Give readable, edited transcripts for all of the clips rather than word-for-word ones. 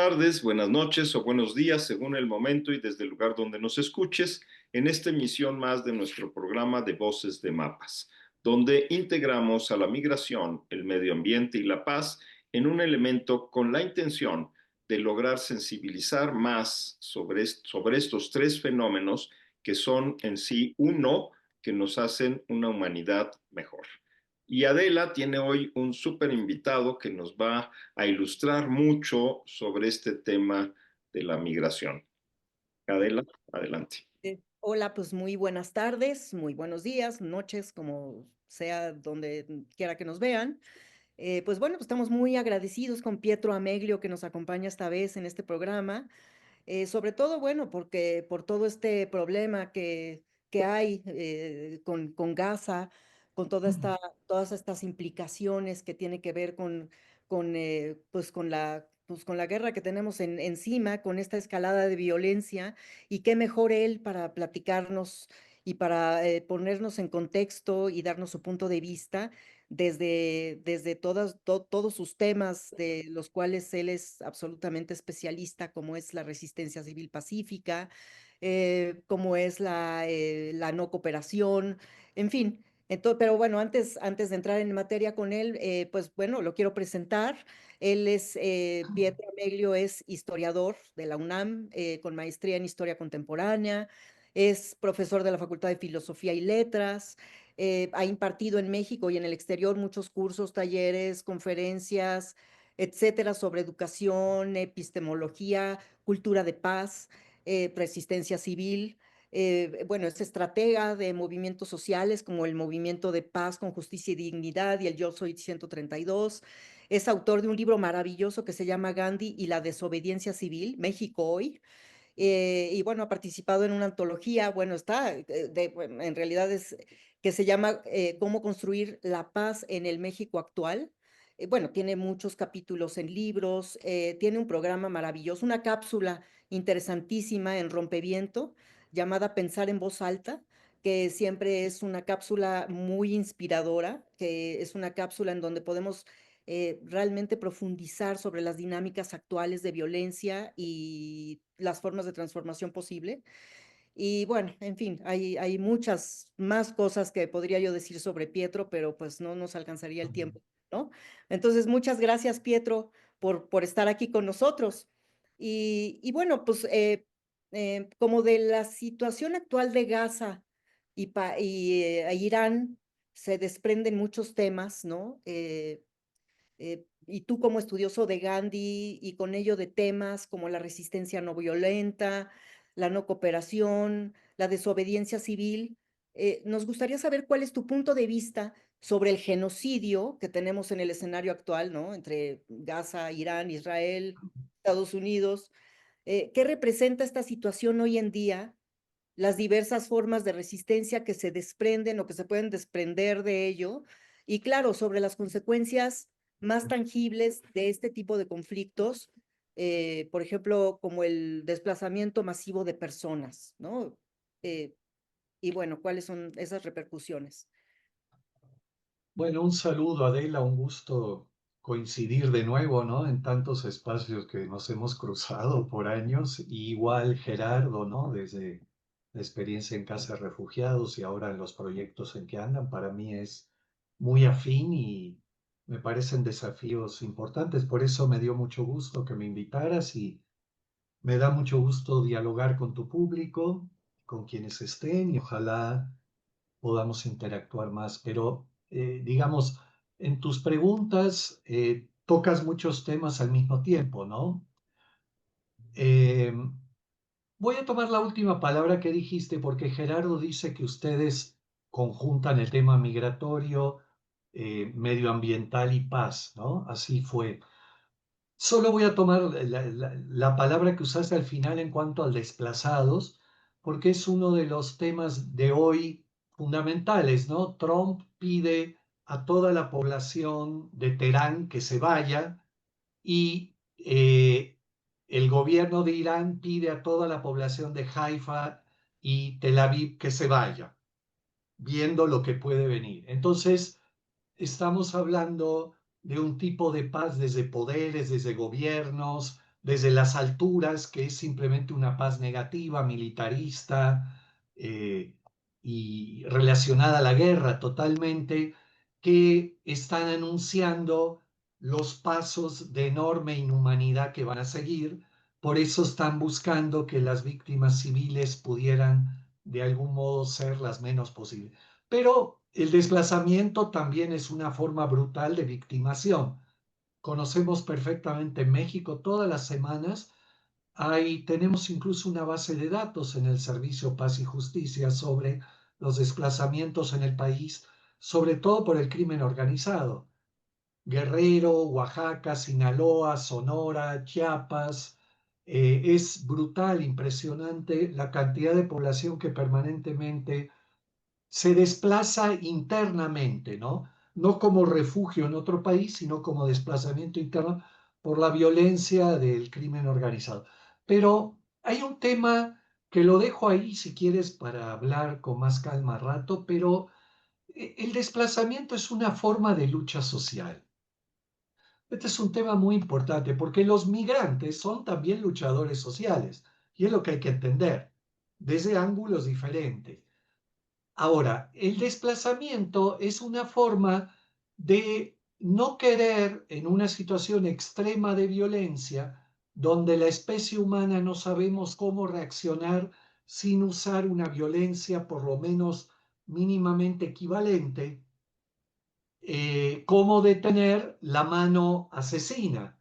tardes, buenas noches o buenos días según el momento y desde el lugar donde nos escuches en esta emisión más de nuestro programa de Voces de Mapas, donde integramos a la migración, el medio ambiente y la paz en un elemento con la intención de lograr sensibilizar más sobre estos tres fenómenos que son en sí uno que nos hacen una humanidad mejor. Y Adela tiene hoy un súper invitado que nos va a ilustrar mucho sobre este tema de la migración. Adela, adelante. Hola, pues muy buenas tardes, muy buenos días, noches, como sea donde quiera que nos vean. Pues bueno, pues estamos muy agradecidos con Pietro Ameglio que nos acompaña esta vez en este programa. Sobre todo, bueno, porque por todo este problema que hay con Gaza, con todas estas implicaciones que tiene que ver pues con la guerra que tenemos encima, con esta escalada de violencia, y qué mejor él para platicarnos y para ponernos en contexto y darnos su punto de vista desde todos sus temas de los cuales él es absolutamente especialista, como es la resistencia civil pacífica, como es la no cooperación, en fin. Pero bueno, antes de entrar en materia con él, pues bueno, lo quiero presentar. Él es, Pietro Ameglio es historiador de la UNAM, con maestría en historia contemporánea, es profesor de la Facultad de Filosofía y Letras, ha impartido en México y en el exterior muchos cursos, talleres, conferencias, etcétera, sobre educación, epistemología, cultura de paz, resistencia civil. Bueno, es estratega de movimientos sociales como el Movimiento de Paz con Justicia y Dignidad y el Yo Soy 132. Es autor de un libro maravilloso que se llama Gandhi y la desobediencia civil, México hoy. Y bueno, ha participado en una antología, bueno, bueno, en realidad es que se llama Cómo construir la paz en el México actual. Bueno, tiene muchos capítulos en libros, tiene un programa maravilloso, una cápsula interesantísima en Rompeviento llamada Pensar en Voz Alta, que siempre es una cápsula muy inspiradora, que es una cápsula en donde podemos realmente profundizar sobre las dinámicas actuales de violencia y las formas de transformación posible. Y bueno, en fin, hay muchas más cosas que podría yo decir sobre Pietro, pero pues no nos alcanzaría el tiempo, ¿no? Entonces, muchas gracias, Pietro, por estar aquí con nosotros. Y bueno, pues como de la situación actual de Gaza y Irán se desprenden muchos temas, ¿no? Y tú como estudioso de Gandhi y con ello de temas como la resistencia no violenta, la no cooperación, la desobediencia civil, nos gustaría saber cuál es tu punto de vista sobre el genocidio que tenemos en el escenario actual, ¿no? Entre Gaza, Irán, Israel, Estados Unidos. ¿Qué representa esta situación hoy en día? Las diversas formas de resistencia que se desprenden o que se pueden desprender de ello, y claro, sobre las consecuencias más tangibles de este tipo de conflictos, por ejemplo, como el desplazamiento masivo de personas, ¿no? Eh, y bueno, ¿cuáles son esas repercusiones? Bueno, un saludo, Adela, un gusto coincidir de nuevo, ¿no? En tantos espacios que nos hemos cruzado por años. Y igual Gerardo, ¿no? Desde la experiencia en Casa de Refugiados y ahora en los proyectos en que andan, para mí es muy afín y me parecen desafíos importantes. Por eso me dio mucho gusto que me invitaras y me da mucho gusto dialogar con tu público, con quienes estén y ojalá podamos interactuar más. Pero, digamos, en tus preguntas tocas muchos temas al mismo tiempo, ¿no? Eh, Voy a tomar la última palabra que dijiste porque Gerardo dice que ustedes conjuntan el tema migratorio, medioambiental y paz, ¿no? Así fue. Solo voy a tomar la palabra que usaste al final en cuanto al desplazados, porque es uno de los temas de hoy fundamentales, ¿no? Trump pide a toda la población de Teherán que se vaya y el gobierno de Irán pide a toda la población de Haifa y Tel Aviv que se vaya, viendo lo que puede venir. Entonces, estamos hablando de un tipo de paz desde poderes, desde gobiernos, desde las alturas, que es simplemente una paz negativa, militarista y relacionada a la guerra totalmente, que están anunciando los pasos de enorme inhumanidad que van a seguir. Por eso están buscando que las víctimas civiles pudieran de algún modo ser las menos posibles. Pero el desplazamiento también es una forma brutal de victimación. Conocemos perfectamente en México todas las semanas. Tenemos incluso una base de datos en el Servicio Paz y Justicia sobre los desplazamientos en el país, sobre todo por el crimen organizado. Guerrero, Oaxaca, Sinaloa, Sonora, Chiapas. Es brutal, impresionante la cantidad de población que permanentemente se desplaza internamente, ¿no? No como refugio en otro país, sino como desplazamiento interno por la violencia del crimen organizado. Pero hay un tema que lo dejo ahí si quieres para hablar con más calma rato, pero el desplazamiento es una forma de lucha social. Este es un tema muy importante porque los migrantes son también luchadores sociales y es lo que hay que entender desde ángulos diferentes. Ahora, el desplazamiento es una forma de no querer en una situación extrema de violencia donde la especie humana no sabemos cómo reaccionar sin usar una violencia por lo menos mínimamente equivalente, cómo detener la mano asesina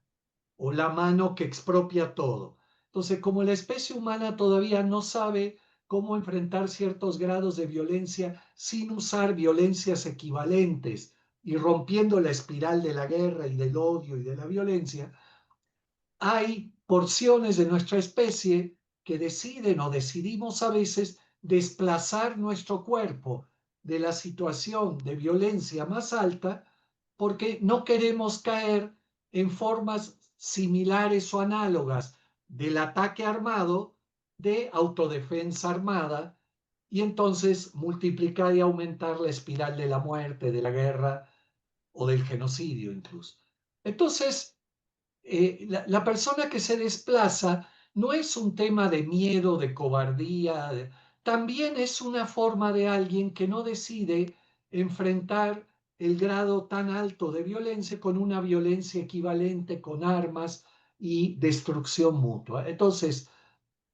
o la mano que expropia todo. Entonces, como la especie humana todavía no sabe cómo enfrentar ciertos grados de violencia sin usar violencias equivalentes y rompiendo la espiral de la guerra y del odio y de la violencia, hay porciones de nuestra especie que deciden o decidimos a veces desplazar nuestro cuerpo de la situación de violencia más alta porque no queremos caer en formas similares o análogas del ataque armado, de autodefensa armada, y entonces multiplicar y aumentar la espiral de la muerte, de la guerra o del genocidio incluso. Entonces, la persona que se desplaza no es un tema de miedo, de cobardía, también es una forma de alguien que no decide enfrentar el grado tan alto de violencia con una violencia equivalente, con armas y destrucción mutua. Entonces,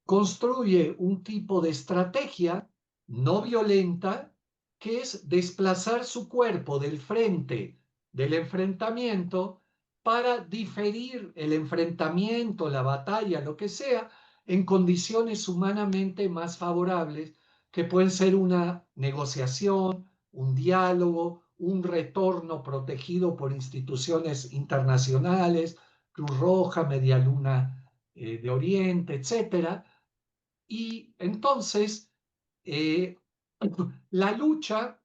construye un tipo de estrategia no violenta que es desplazar su cuerpo del frente del enfrentamiento para diferir el enfrentamiento, la batalla, lo que sea, en condiciones humanamente más favorables, que pueden ser una negociación, un diálogo, un retorno protegido por instituciones internacionales, Cruz Roja, Media Luna de Oriente, etcétera. Y entonces eh, la lucha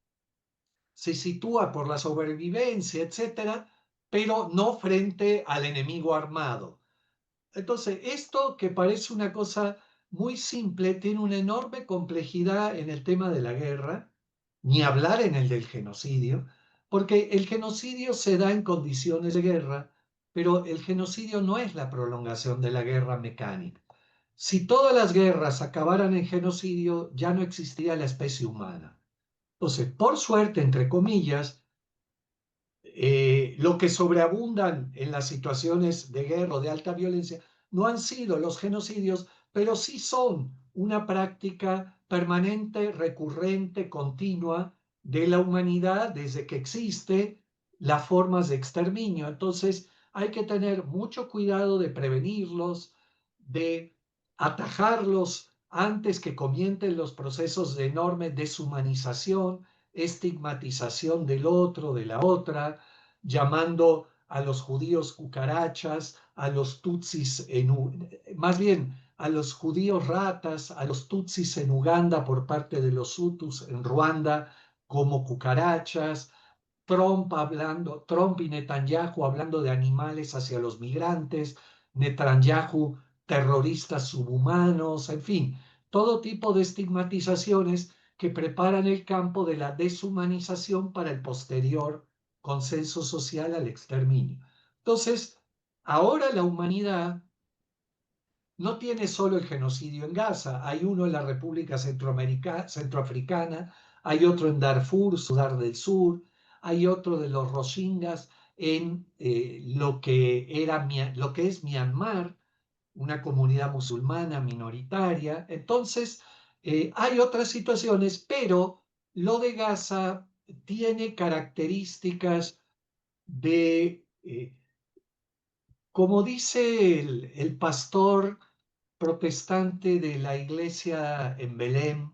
se sitúa por la sobrevivencia, etcétera, pero no frente al enemigo armado. Entonces, esto que parece una cosa muy simple tiene una enorme complejidad en el tema de la guerra, ni hablar en el del genocidio, porque el genocidio se da en condiciones de guerra, pero el genocidio no es la prolongación de la guerra mecánica. Si todas las guerras acabaran en genocidio, ya no existiría la especie humana. Entonces, por suerte, entre comillas, lo que sobreabundan en las situaciones de guerra o de alta violencia no han sido los genocidios, pero sí son una práctica permanente, recurrente, continua de la humanidad desde que existe las formas de exterminio. Entonces, hay que tener mucho cuidado de prevenirlos, de atajarlos antes que comiencen los procesos de enorme deshumanización, estigmatización del otro, de la otra, llamando a los judíos cucarachas, a los tutsis, más bien a los judíos ratas, a los tutsis en Uganda por parte de los hutus en Ruanda como cucarachas, Trump y Netanyahu hablando de animales hacia los migrantes, Netanyahu terroristas subhumanos, en fin, todo tipo de estigmatizaciones que preparan el campo de la deshumanización para el posterior consenso social al exterminio. Entonces, ahora la humanidad no tiene solo el genocidio en Gaza, hay uno en la República Centroafricana, hay otro en Darfur, Sudán del Sur, hay otro de los Rohingyas en lo que es Myanmar, una comunidad musulmana minoritaria. Entonces, hay otras situaciones, pero lo de Gaza tiene características de como dice el pastor protestante de la iglesia en Belén,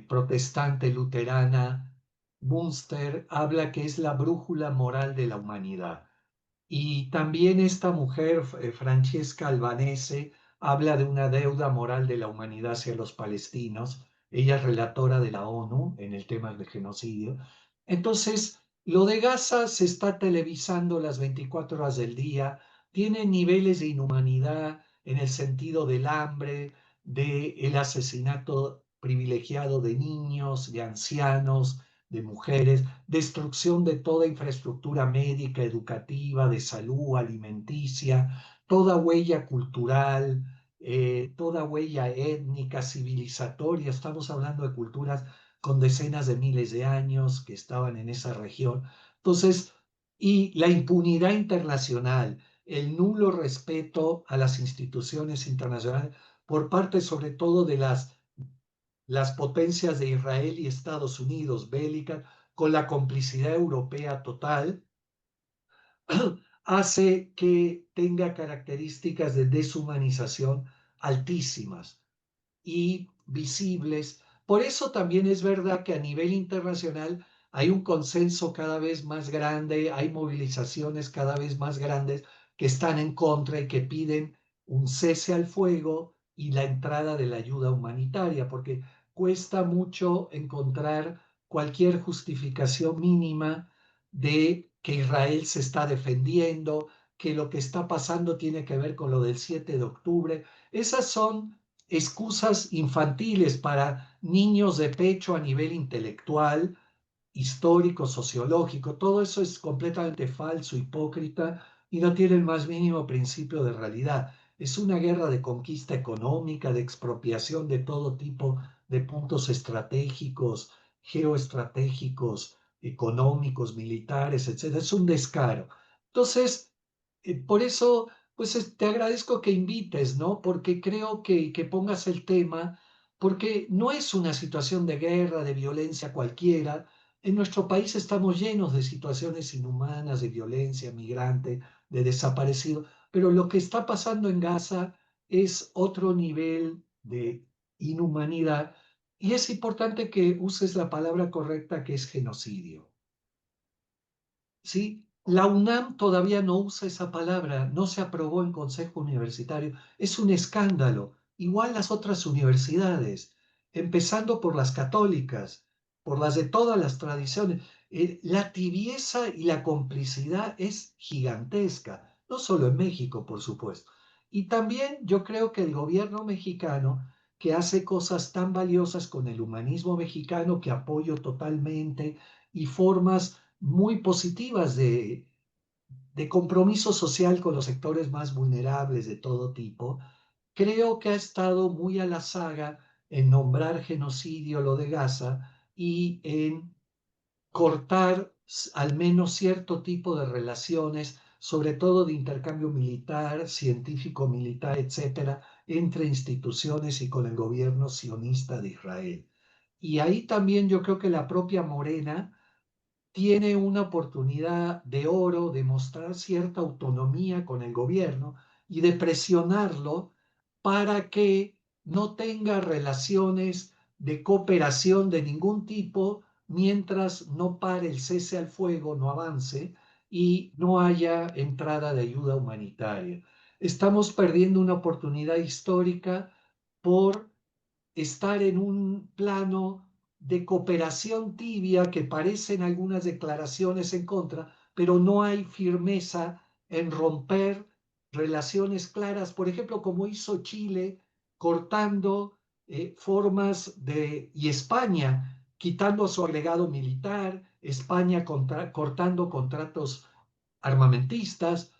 protestante luterana, Münster, habla que es la brújula moral de la humanidad. Y también esta mujer, Francesca Albanese, habla de una deuda moral de la humanidad hacia los palestinos. Ella es relatora de la ONU en el tema del genocidio. Entonces, lo de Gaza se está televisando las 24 horas del día, tiene niveles de inhumanidad en el sentido del hambre, del asesinato privilegiado de niños, de ancianos, de mujeres, destrucción de toda infraestructura médica, educativa, de salud, alimenticia, toda huella cultural, toda huella étnica, civilizatoria. Estamos hablando de culturas con decenas de miles de años que estaban en esa región. Entonces, y la impunidad internacional, el nulo respeto a las instituciones internacionales por parte sobre todo de las potencias de Israel y Estados Unidos bélicas, con la complicidad europea total, hace que tenga características de deshumanización altísimas y visibles. Por eso también es verdad que a nivel internacional hay un consenso cada vez más grande, hay movilizaciones cada vez más grandes que están en contra y que piden un cese al fuego y la entrada de la ayuda humanitaria, porque cuesta mucho encontrar cualquier justificación mínima de que Israel se está defendiendo, que lo que está pasando tiene que ver con lo del 7 de octubre. Esas son excusas infantiles para niños de pecho a nivel intelectual, histórico, sociológico. Todo eso es completamente falso, hipócrita y no tiene el más mínimo principio de realidad. Es una guerra de conquista económica, de expropiación de todo tipo de puntos estratégicos, geoestratégicos, económicos, militares, etc. Es un descaro. Entonces, por eso pues te agradezco que invites, ¿no? Porque creo que pongas el tema, porque no es una situación de guerra, de violencia cualquiera. En nuestro país estamos llenos de situaciones inhumanas, de violencia, migrante, de desaparecido, pero lo que está pasando en Gaza es otro nivel de inhumanidad y es importante que uses la palabra correcta que es genocidio. ¿Sí? La UNAM todavía no usa esa palabra, no se aprobó en Consejo Universitario. Es un escándalo. Igual las otras universidades, empezando por las católicas, por las de todas las tradiciones. La tibieza y la complicidad es gigantesca, no solo en México, por supuesto. Y también yo creo que el gobierno mexicano, que hace cosas tan valiosas con el humanismo mexicano, que apoyo totalmente, y formas muy positivas de compromiso social con los sectores más vulnerables de todo tipo, creo que ha estado muy a la saga en nombrar genocidio lo de Gaza y en cortar al menos cierto tipo de relaciones, sobre todo de intercambio militar, científico, militar, etcétera, entre instituciones y con el gobierno sionista de Israel. Y ahí también yo creo que la propia Morena tiene una oportunidad de oro de mostrar cierta autonomía con el gobierno y de presionarlo para que no tenga relaciones de cooperación de ningún tipo mientras no pare el cese al fuego, no avance y no haya entrada de ayuda humanitaria. Estamos perdiendo una oportunidad histórica por estar en un plano de cooperación tibia que parecen algunas declaraciones en contra, pero no hay firmeza en romper relaciones claras, por ejemplo, como hizo Chile, cortando y España, quitando su agregado militar, España cortando contratos armamentistas,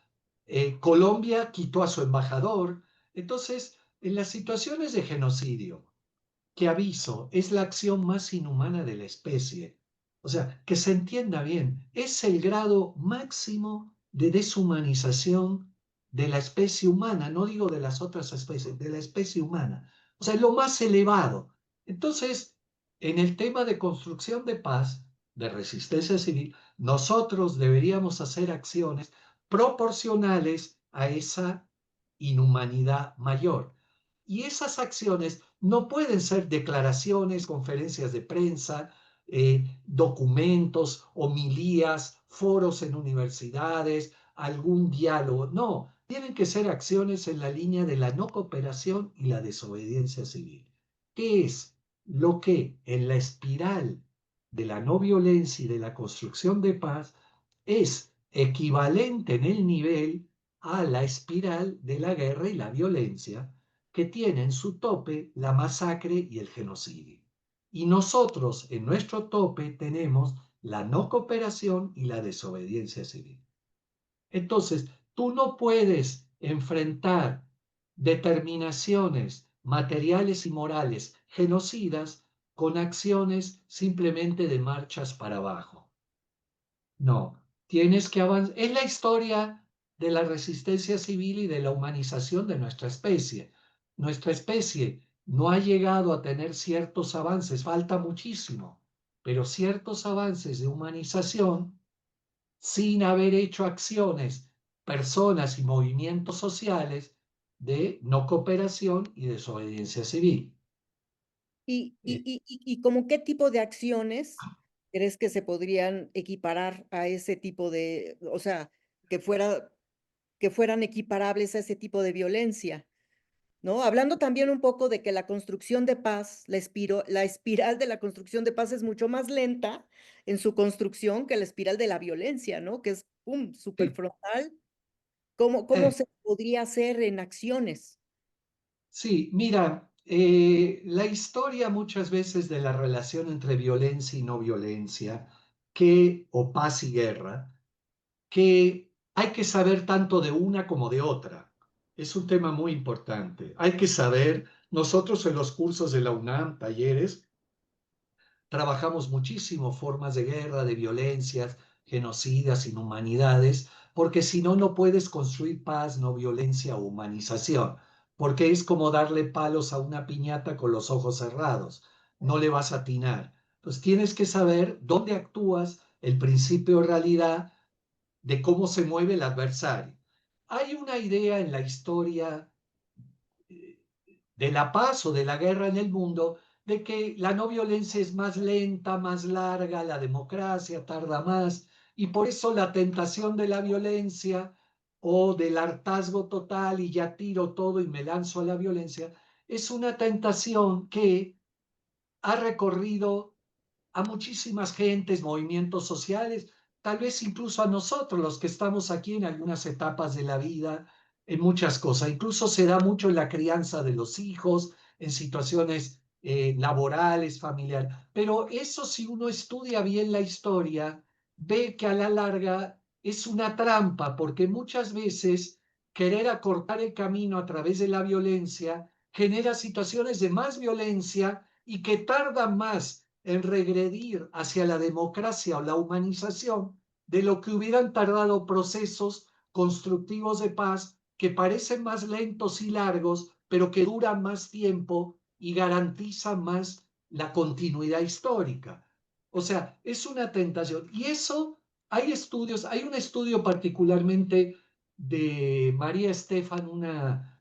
Colombia quitó a su embajador, Entonces, en las situaciones de genocidio, que aviso, es la acción más inhumana de la especie. O sea, que se entienda bien, es el grado máximo de deshumanización de la especie humana, no digo de las otras especies, de la especie humana. O sea, es lo más elevado. Entonces, en el tema de construcción de paz, de resistencia civil, nosotros deberíamos hacer acciones proporcionales a esa inhumanidad mayor. Y esas acciones no pueden ser declaraciones, conferencias de prensa, documentos, homilías, foros en universidades, algún diálogo. No, tienen que ser acciones en la línea de la no cooperación y la desobediencia civil. ¿Qué es lo que en la espiral de la no violencia y de la construcción de paz es equivalente en el nivel a la espiral de la guerra y la violencia, que tiene en su tope la masacre y el genocidio? Y nosotros en nuestro tope tenemos la no cooperación y la desobediencia civil. Entonces, tú no puedes enfrentar determinaciones materiales y morales genocidas con acciones simplemente de marchas para abajo. No, tienes que avanzar. Es la historia de la resistencia civil y de la humanización de nuestra especie. Nuestra especie no ha llegado a tener ciertos avances, falta muchísimo, pero ciertos avances de humanización sin haber hecho acciones, personas y movimientos sociales de no cooperación y desobediencia civil. Eh, ¿Y como qué tipo de acciones crees que se podrían equiparar a ese tipo de, o sea, que fueran equiparables a ese tipo de violencia? ¿No? Hablando también un poco de que la construcción de paz, la espiral de la construcción de paz es mucho más lenta en su construcción que la espiral de la violencia, ¿no? Que es, pum, súper sí, frontal. ¿Cómo eh, se podría hacer en acciones? sí, mira, la historia muchas veces de la relación entre violencia y no violencia, o paz y guerra, que hay que saber tanto de una como de otra. Es un tema muy importante. Hay que saber, nosotros en los cursos de la UNAM, talleres, trabajamos muchísimo formas de guerra, de violencias, genocidas, inhumanidades, porque si no, no puedes construir paz, no violencia o humanización, porque es como darle palos a una piñata con los ojos cerrados, no le vas a atinar. Entonces tienes que saber dónde actúas, el principio de realidad de cómo se mueve el adversario. Hay una idea en la historia de la paz o de la guerra en el mundo, de que la no violencia es más lenta, más larga, la democracia tarda más, y por eso la tentación de la violencia o del hartazgo total y ya tiro todo y me lanzo a la violencia, es una tentación que ha recorrido a muchísimas gentes, movimientos sociales, tal vez incluso a nosotros, los que estamos aquí en algunas etapas de la vida, en muchas cosas. Incluso se da mucho en la crianza de los hijos, en situaciones laborales, familiares. Pero eso, si uno estudia bien la historia, ve que a la larga es una trampa, porque muchas veces querer acortar el camino a través de la violencia genera situaciones de más violencia y que tardan más en regredir hacia la democracia o la humanización de lo que hubieran tardado procesos constructivos de paz que parecen más lentos y largos, pero que duran más tiempo y garantizan más la continuidad histórica. O sea, es una tentación. Y eso, hay estudios, hay un estudio particularmente de María Estefan,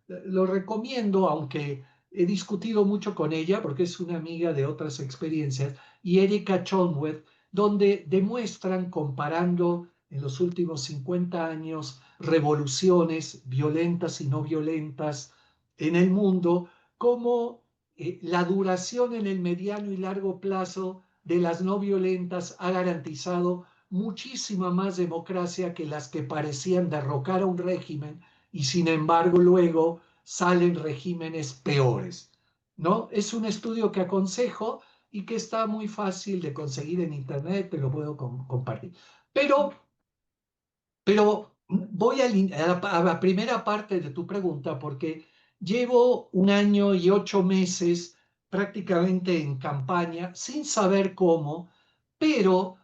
lo recomiendo, aunque he discutido mucho con ella porque es una amiga de otras experiencias, y Erika Chonworth, donde demuestran, comparando en los últimos 50 años revoluciones violentas y no violentas en el mundo, cómo la duración en el mediano y largo plazo de las no violentas ha garantizado muchísima más democracia que las que parecían derrocar a un régimen y sin embargo luego salen regímenes peores, ¿no? Es un estudio que aconsejo y que está muy fácil de conseguir en internet, te lo puedo compartir. Pero, pero voy a la primera parte de tu pregunta porque llevo 1 año y 8 meses prácticamente en campaña, sin saber cómo, pero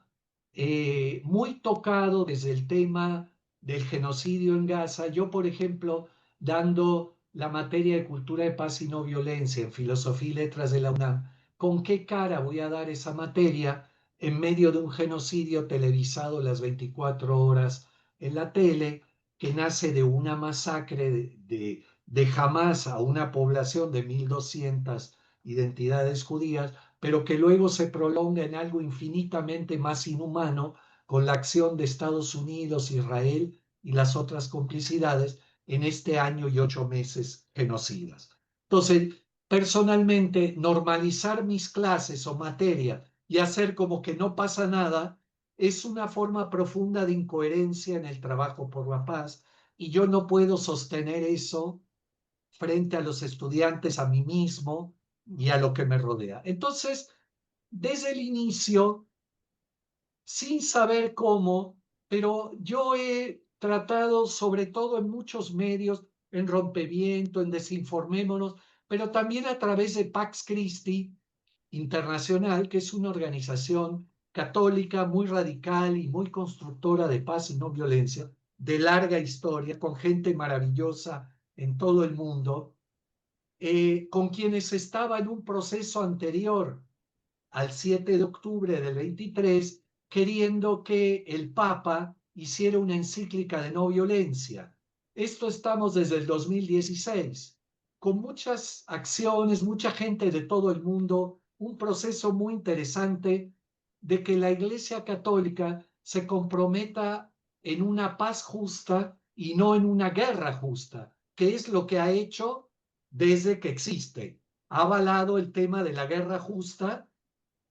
muy tocado desde el tema del genocidio en Gaza. Yo, por ejemplo, dando la materia de cultura de paz y no violencia en filosofía y letras de la UNAM, ¿con qué cara voy a dar esa materia en medio de un genocidio televisado las 24 horas en la tele, que nace de una masacre de Hamas a una población de 1.200 identidades judías, pero que luego se prolonga en algo infinitamente más inhumano con la acción de Estados Unidos, Israel y las otras complicidades en este 1 año y 8 meses genocidas? Entonces, personalmente, normalizar mis clases o materia y hacer como que no pasa nada es una forma profunda de incoherencia en el trabajo por la paz, y yo no puedo sostener eso frente a los estudiantes, a mí mismo y a lo que me rodea. Entonces, desde el inicio, sin saber cómo, pero yo he tratado, sobre todo en muchos medios, en Rompeviento, en Desinformémonos, pero también a través de Pax Christi Internacional, que es una organización católica muy radical y muy constructora de paz y no violencia, de larga historia, con gente maravillosa en todo el mundo, con quienes estaba en un proceso anterior al 7 de octubre del 23, queriendo que el Papa hiciera una encíclica de no violencia. Esto estamos desde el 2016, con muchas acciones, mucha gente de todo el mundo, un proceso muy interesante de que la Iglesia Católica se comprometa en una paz justa y no en una guerra justa, que es lo que ha hecho desde que existe. Ha avalado el tema de la guerra justa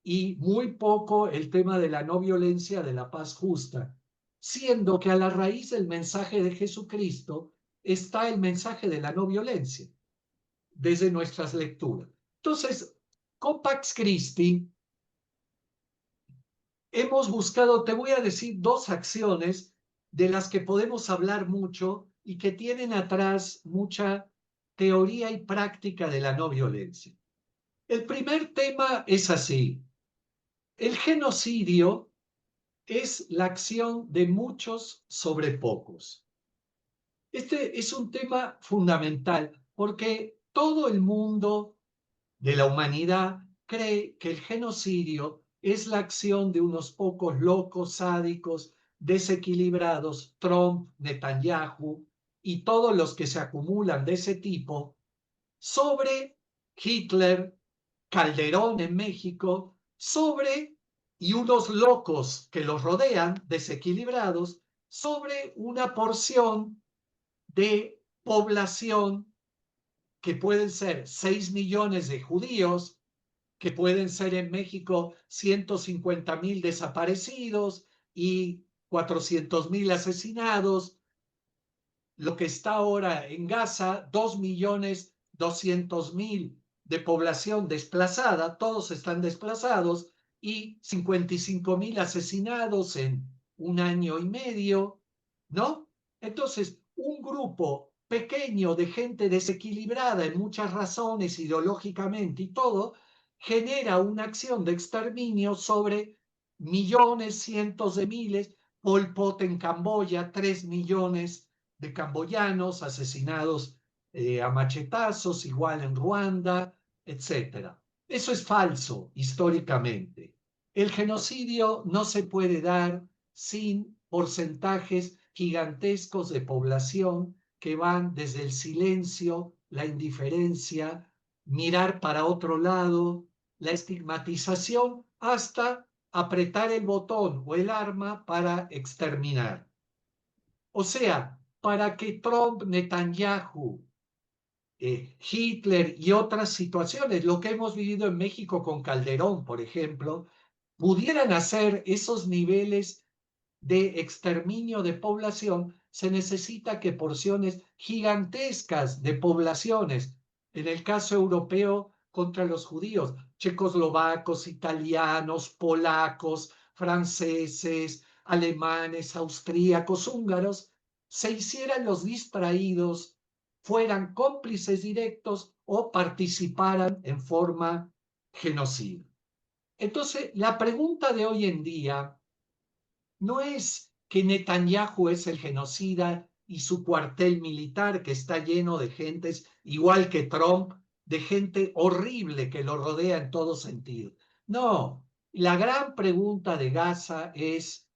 y muy poco el tema de la no violencia, de la paz justa, siendo que a la raíz del mensaje de Jesucristo está el mensaje de la no violencia, desde nuestras lecturas. Entonces, con Pax Christi hemos buscado, te voy a decir, 2 acciones de las que podemos hablar mucho y que tienen atrás mucha teoría y práctica de la no violencia. El primer tema es así: el genocidio es la acción de muchos sobre pocos. Este es un tema fundamental porque todo el mundo de la humanidad cree que el genocidio es la acción de unos pocos locos, sádicos, desequilibrados, Trump, Netanyahu y todos los que se acumulan de ese tipo, sobre Hitler, Calderón en México, sobre, y unos locos que los rodean, desequilibrados, sobre una porción de población que pueden ser 6 millones de judíos, que pueden ser en México 150.000 desaparecidos y 400.000 asesinados, lo que está ahora en Gaza, 2.200.000 de población desplazada, todos están desplazados, y 55.000 asesinados en 1 año y medio, ¿no? Entonces, un grupo pequeño de gente desequilibrada en muchas razones, ideológicamente y todo, genera una acción de exterminio sobre millones, cientos de miles. Pol Pot en Camboya, 3 millones de camboyanos asesinados a machetazos, igual en Ruanda, etc. Eso es falso históricamente. El genocidio no se puede dar sin porcentajes gigantescos de población que van desde el silencio, la indiferencia, mirar para otro lado, la estigmatización, hasta apretar el botón o el arma para exterminar. O sea, para que Trump, Netanyahu, Hitler y otras situaciones, lo que hemos vivido en México con Calderón, por ejemplo, pudieran hacer esos niveles de exterminio de población, se necesita que porciones gigantescas de poblaciones, en el caso europeo contra los judíos, checoslovacos, italianos, polacos, franceses, alemanes, austríacos, húngaros, se hicieran los distraídos fueran cómplices directos o participaran en forma genocida. Entonces, la pregunta de hoy en día no es que Netanyahu es el genocida y su cuartel militar que está lleno de gentes, igual que Trump, de gente horrible que lo rodea en todo sentido. No, la gran pregunta de Gaza es,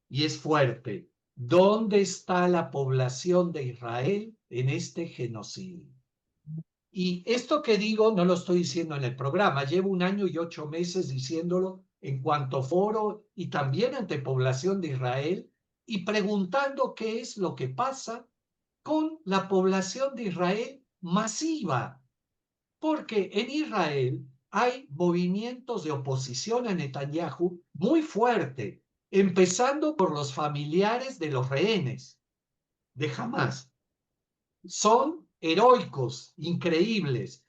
y es fuerte, ¿dónde está la población de Israel en este genocidio? Y esto que digo no lo estoy diciendo en el programa, llevo 1 año y 8 meses diciéndolo en cuanto foro y también ante población de Israel y preguntando qué es lo que pasa con la población de Israel masiva, porque en Israel hay movimientos de oposición a Netanyahu muy fuerte, empezando por los familiares de los rehenes de Hamas. Son heroicos, increíbles,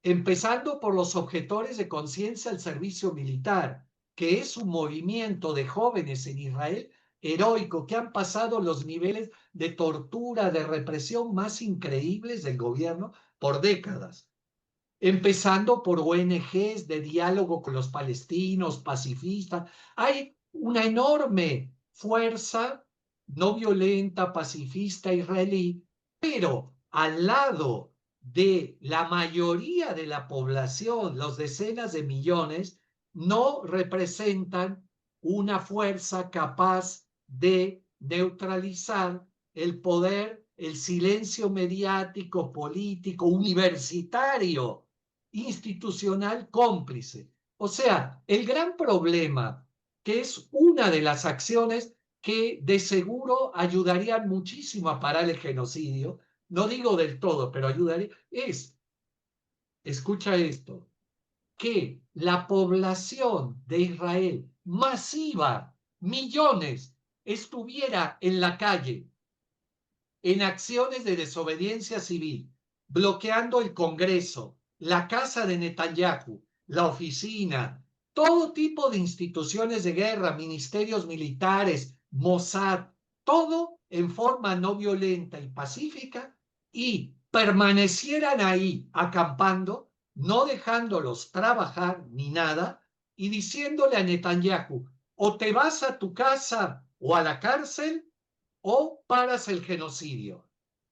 empezando por los objetores de conciencia al servicio militar, que es un movimiento de jóvenes en Israel heroico que han pasado los niveles de tortura, de represión más increíbles del gobierno por décadas, empezando por ONGs de diálogo con los palestinos, pacifistas. Hay una enorme fuerza no violenta, pacifista israelí, pero al lado de la mayoría de la población, los decenas de millones, no representan una fuerza capaz de neutralizar el poder, el silencio mediático, político, universitario, institucional cómplice. O sea, el gran problema, que es una de las acciones que de seguro ayudarían muchísimo a parar el genocidio, no digo del todo, pero ayudaría, es, escucha esto, que la población de Israel masiva, millones, estuviera en la calle, en acciones de desobediencia civil, bloqueando el Congreso, la casa de Netanyahu, la oficina, todo tipo de instituciones de guerra, ministerios militares, Mossad, todo en forma no violenta y pacífica, y permanecieran ahí acampando, no dejándolos trabajar ni nada, y diciéndole a Netanyahu, o te vas a tu casa o a la cárcel, o paras el genocidio.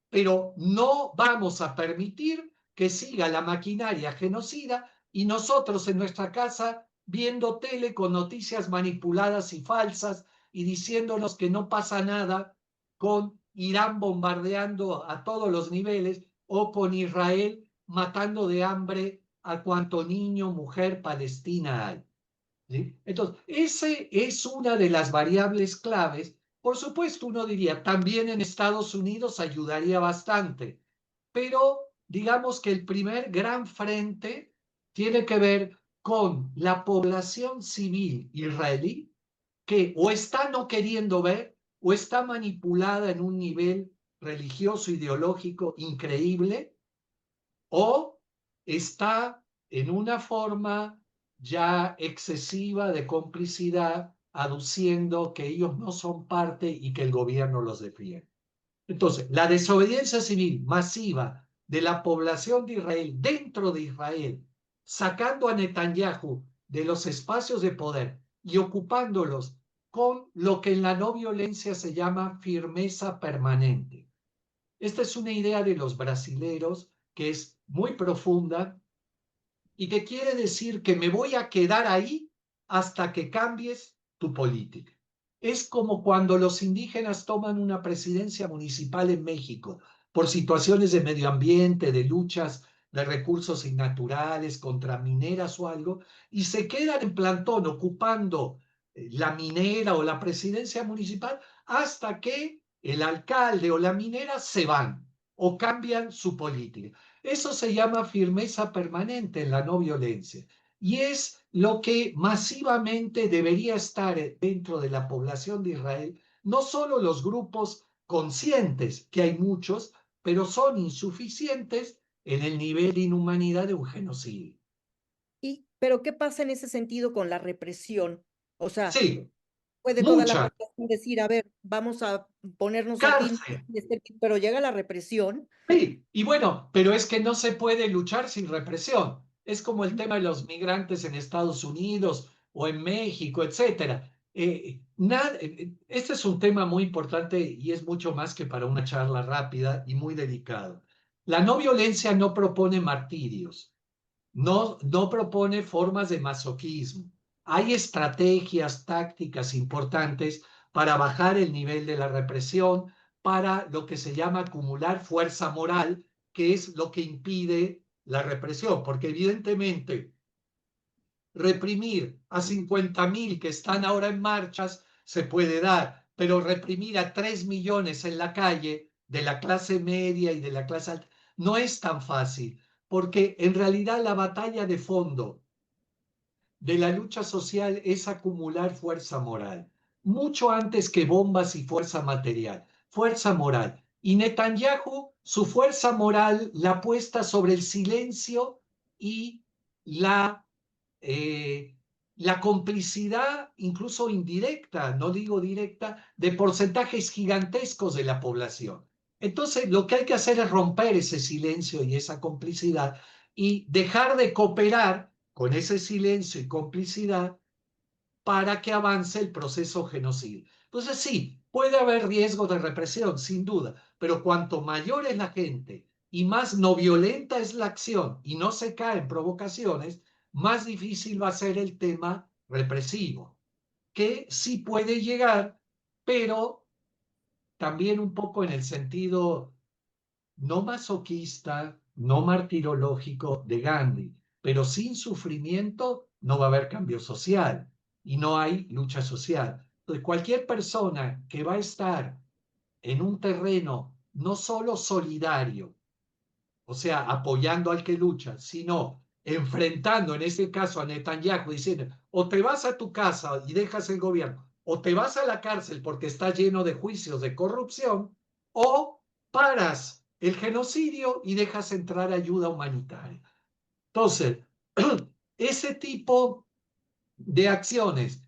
Pero no vamos a permitir que siga la maquinaria genocida y nosotros en nuestra casa viendo tele con noticias manipuladas y falsas y diciéndonos que no pasa nada con Irán bombardeando a todos los niveles o con Israel matando de hambre a cuanto niño, mujer, palestina hay. ¿Sí? Entonces, ese es una de las variables claves. Por supuesto, uno diría, también en Estados Unidos ayudaría bastante, pero digamos que el primer gran frente tiene que ver con la población civil israelí que o está no queriendo ver o está manipulada en un nivel religioso, ideológico increíble, o está en una forma ya excesiva de complicidad, aduciendo que ellos no son parte y que el gobierno los defiende. Entonces, la desobediencia civil masiva de la población de Israel dentro de Israel, sacando a Netanyahu de los espacios de poder y ocupándolos con lo que en la no violencia se llama firmeza permanente. Esta es una idea de los brasileros que es muy profunda y que quiere decir que me voy a quedar ahí hasta que cambies tu política. Es como cuando los indígenas toman una presidencia municipal en México por situaciones de medio ambiente, de luchas de recursos naturales contra mineras o algo, y se quedan en plantón ocupando la minera o la presidencia municipal hasta que el alcalde o la minera se van o cambian su política. Eso se llama firmeza permanente en la no violencia y es lo que masivamente debería estar dentro de la población de Israel, no solo los grupos conscientes, que hay muchos, pero son insuficientes en el nivel de inhumanidad de un genocidio. Pero ¿qué pasa en ese sentido con la represión? O sea, Sí, puede toda la Lucha, población decir, a ver, vamos a ponernos aquí, cárcel. pero llega la represión. Sí, y bueno, pero es que no se puede luchar sin represión. Es como el tema de los migrantes en Estados Unidos o en México, etcétera. Este es un tema muy importante y es mucho más que para una charla rápida y muy delicado. La no violencia no propone martirios, no propone formas de masoquismo. Hay estrategias tácticas importantes para bajar el nivel de la represión, para lo que se llama acumular fuerza moral, que es lo que impide la represión, porque evidentemente reprimir a 50.000 que están ahora en marchas se puede dar, pero reprimir a 3 millones en la calle de la clase media y de la clase alta no es tan fácil, porque en realidad la batalla de fondo de la lucha social es acumular fuerza moral, mucho antes que bombas y fuerza material, fuerza moral. Y Netanyahu, su fuerza moral la puesta sobre el silencio y la, eh, la complicidad, incluso indirecta, no digo directa, de porcentajes gigantescos de la población. Entonces, lo que hay que hacer es romper ese silencio y esa complicidad y dejar de cooperar con ese silencio y complicidad para que avance el proceso genocida. Entonces sí, puede haber riesgo de represión, sin duda, pero cuanto mayor es la gente y más no violenta es la acción y no se cae en provocaciones, más difícil va a ser el tema represivo, que sí puede llegar, pero también un poco en el sentido no masoquista, no martirológico de Gandhi, pero sin sufrimiento no va a haber cambio social y no hay lucha social. Entonces, cualquier persona que va a estar en un terreno no solo solidario, o sea, apoyando al que lucha, sino enfrentando en este caso a Netanyahu, diciendo, o te vas a tu casa y dejas el gobierno, o te vas a la cárcel porque está lleno de juicios de corrupción, o paras el genocidio y dejas entrar ayuda humanitaria. Entonces, ese tipo de acciones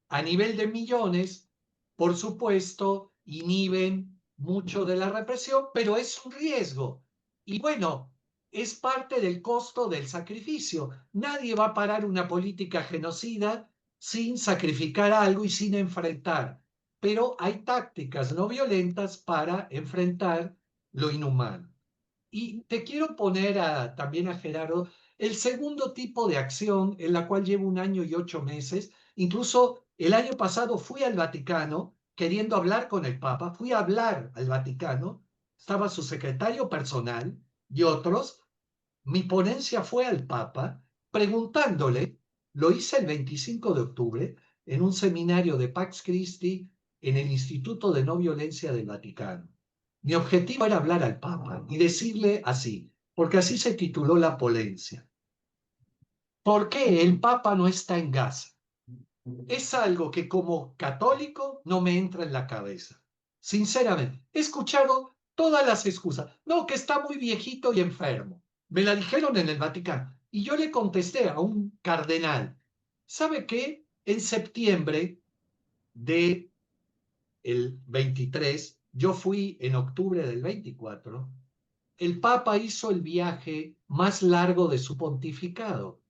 a nivel de millones, por supuesto, inhiben mucho de la represión, pero es un riesgo. Y bueno, es parte del costo del sacrificio. Nadie va a parar una política genocida sin sacrificar algo y sin enfrentar. Pero hay tácticas no violentas para enfrentar lo inhumano. Y te quiero poner también a Gerardo el segundo tipo de acción en la cual llevo 1 año y 8 meses. Incluso el año pasado fui al Vaticano queriendo hablar con el Papa, fui a hablar al Vaticano, estaba su secretario personal y otros. Mi ponencia fue al Papa preguntándole, lo hice el 25 de octubre en un seminario de Pax Christi en el Instituto de No Violencia del Vaticano. Mi objetivo era hablar al Papa y decirle así, porque así se tituló la ponencia. ¿Por qué el Papa no está en Gaza? Es algo que como católico no me entra en la cabeza. Sinceramente, he escuchado todas las excusas. No, que está muy viejito y enfermo. Me la dijeron en el Vaticano. Y yo le contesté a un cardenal, ¿sabe qué? En septiembre de el 23, yo fui en octubre del 24, el Papa hizo el viaje más largo de su pontificado.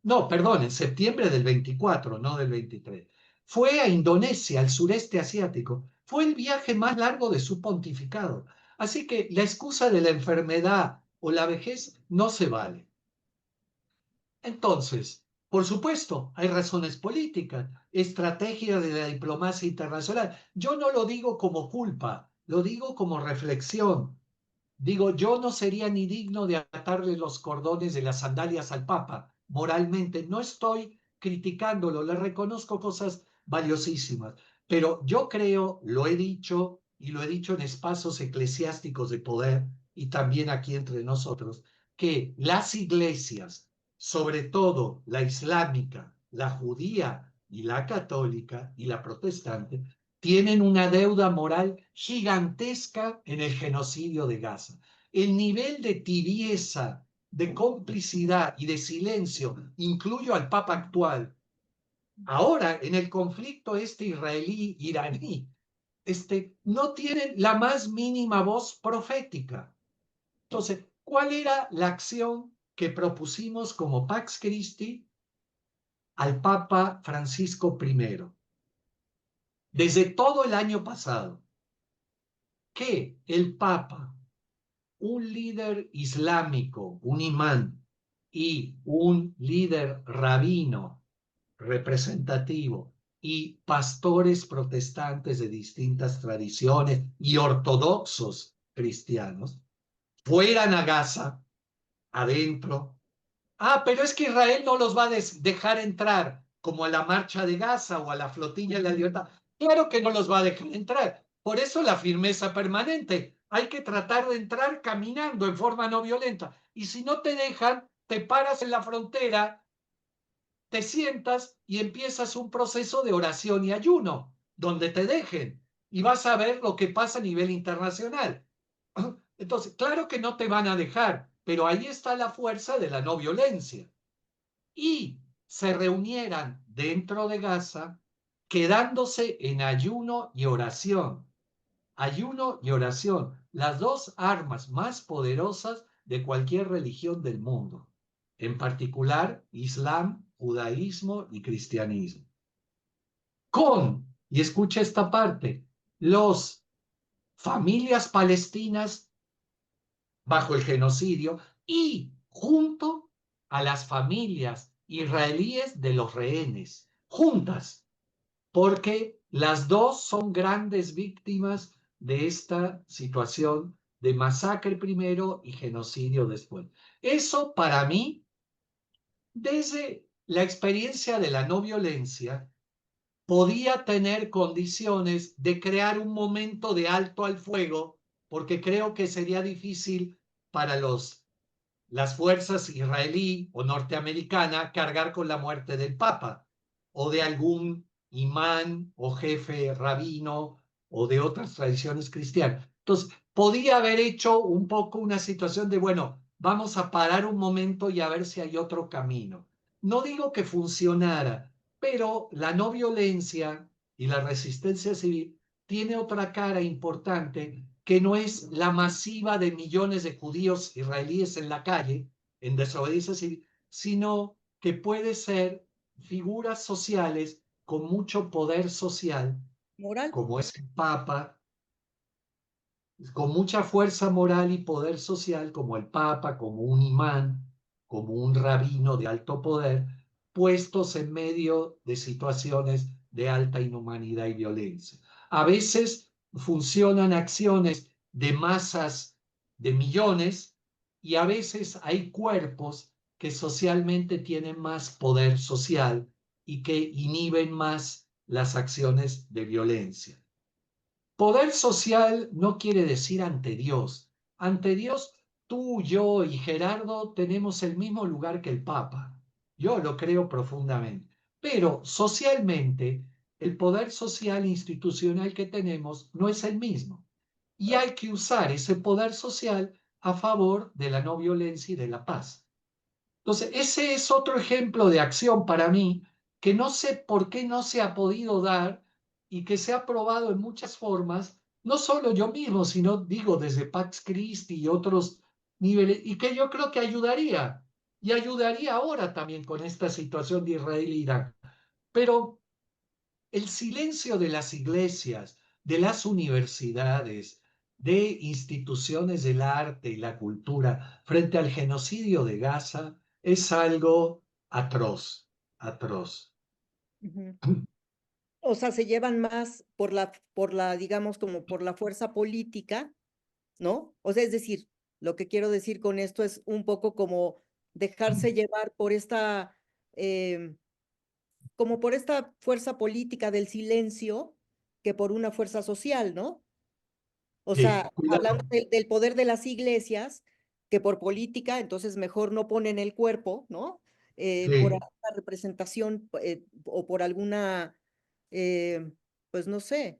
No, perdón, en septiembre del 24, no del 23. Fue a Indonesia, al sureste asiático. Fue el viaje más largo de su pontificado. Así que la excusa de la enfermedad o la vejez no se vale. Entonces, por supuesto, hay razones políticas, estrategia de la diplomacia internacional. Yo no lo digo como culpa, lo digo como reflexión. Digo, yo no sería ni digno de atarle los cordones de las sandalias al Papa, moralmente. No estoy criticándolo, le reconozco cosas valiosísimas, pero yo creo, lo he dicho y lo he dicho en espacios eclesiásticos de poder y también aquí entre nosotros, que las iglesias, sobre todo la islámica, la judía y la católica y la protestante, tienen una deuda moral gigantesca en el genocidio de Gaza. El nivel de tibieza, de complicidad y de silencio, incluyo al Papa actual, Ahora, en el conflicto israelí-iraní, no tienen la más mínima voz profética. Entonces, ¿cuál era la acción que propusimos como Pax Christi al Papa Francisco I? Desde todo el año pasado, que el Papa, un líder islámico, un imán, y un líder rabino representativo y pastores protestantes de distintas tradiciones y ortodoxos cristianos fueran a Gaza, adentro. Pero es que Israel no los va a dejar entrar como a la marcha de Gaza o a la flotilla de la libertad. Claro que no los va a dejar entrar. Por eso la firmeza permanente. Hay que tratar de entrar caminando en forma no violenta. Y si no te dejan, te paras en la frontera, te sientas y empiezas un proceso de oración y ayuno, donde te dejen. Y vas a ver lo que pasa a nivel internacional. Entonces, claro que no te van a dejar, pero ahí está la fuerza de la no violencia. Y se reunieran dentro de Gaza, quedándose en ayuno y oración. Ayuno y oración, las dos armas más poderosas de cualquier religión del mundo, en particular Islam, judaísmo y cristianismo. Y escucha esta parte, los familias palestinas bajo el genocidio y junto a las familias israelíes de los rehenes, juntas, porque las dos son grandes víctimas de esta situación de masacre primero y genocidio después. Eso para mí, desde la experiencia de la no violencia, podía tener condiciones de crear un momento de alto al fuego, porque creo que sería difícil para las fuerzas israelí o norteamericana cargar con la muerte del Papa o de algún imán o jefe rabino o de otras tradiciones cristianas. Entonces, podía haber hecho un poco una situación de, bueno, vamos a parar un momento y a ver si hay otro camino. No digo que funcionara, pero la no violencia y la resistencia civil tiene otra cara importante que no es la masiva de millones de judíos israelíes en la calle, en desobediencia civil, sino que puede ser figuras sociales con mucho poder social, Moral. como es el Papa, con mucha fuerza moral y poder social, como el Papa, como un imán, como un rabino de alto poder, puestos en medio de situaciones de alta inhumanidad y violencia. A veces funcionan acciones de masas de millones y a veces hay cuerpos que socialmente tienen más poder social y que inhiben más las acciones de violencia. Poder social no quiere decir ante Dios. Ante Dios, tú, yo y Gerardo tenemos el mismo lugar que el Papa. Yo lo creo profundamente. Pero socialmente, el poder social institucional que tenemos no es el mismo. Y hay que usar ese poder social a favor de la no violencia y de la paz. Entonces, ese es otro ejemplo de acción para mí que no sé por qué no se ha podido dar y que se ha probado en muchas formas, no solo yo mismo, sino digo desde Pax Christi y otros niveles, y que yo creo que ayudaría, y ayudaría ahora también con esta situación de Israel e Irán. Pero el silencio de las iglesias, de las universidades, de instituciones del arte y la cultura frente al genocidio de Gaza es algo atroz, atroz. Ujú. O sea, se llevan más digamos, como por la fuerza política, ¿no? O sea, es decir, lo que quiero decir con esto es un poco como dejarse llevar por em, como por esta fuerza política del silencio que por una fuerza social, ¿no? O Sí, sea, hablando cuidado. del poder de las iglesias, que por política, entonces mejor no ponen el cuerpo, ¿no? Por Sí. alguna representación o por alguna, eh, pues no sé,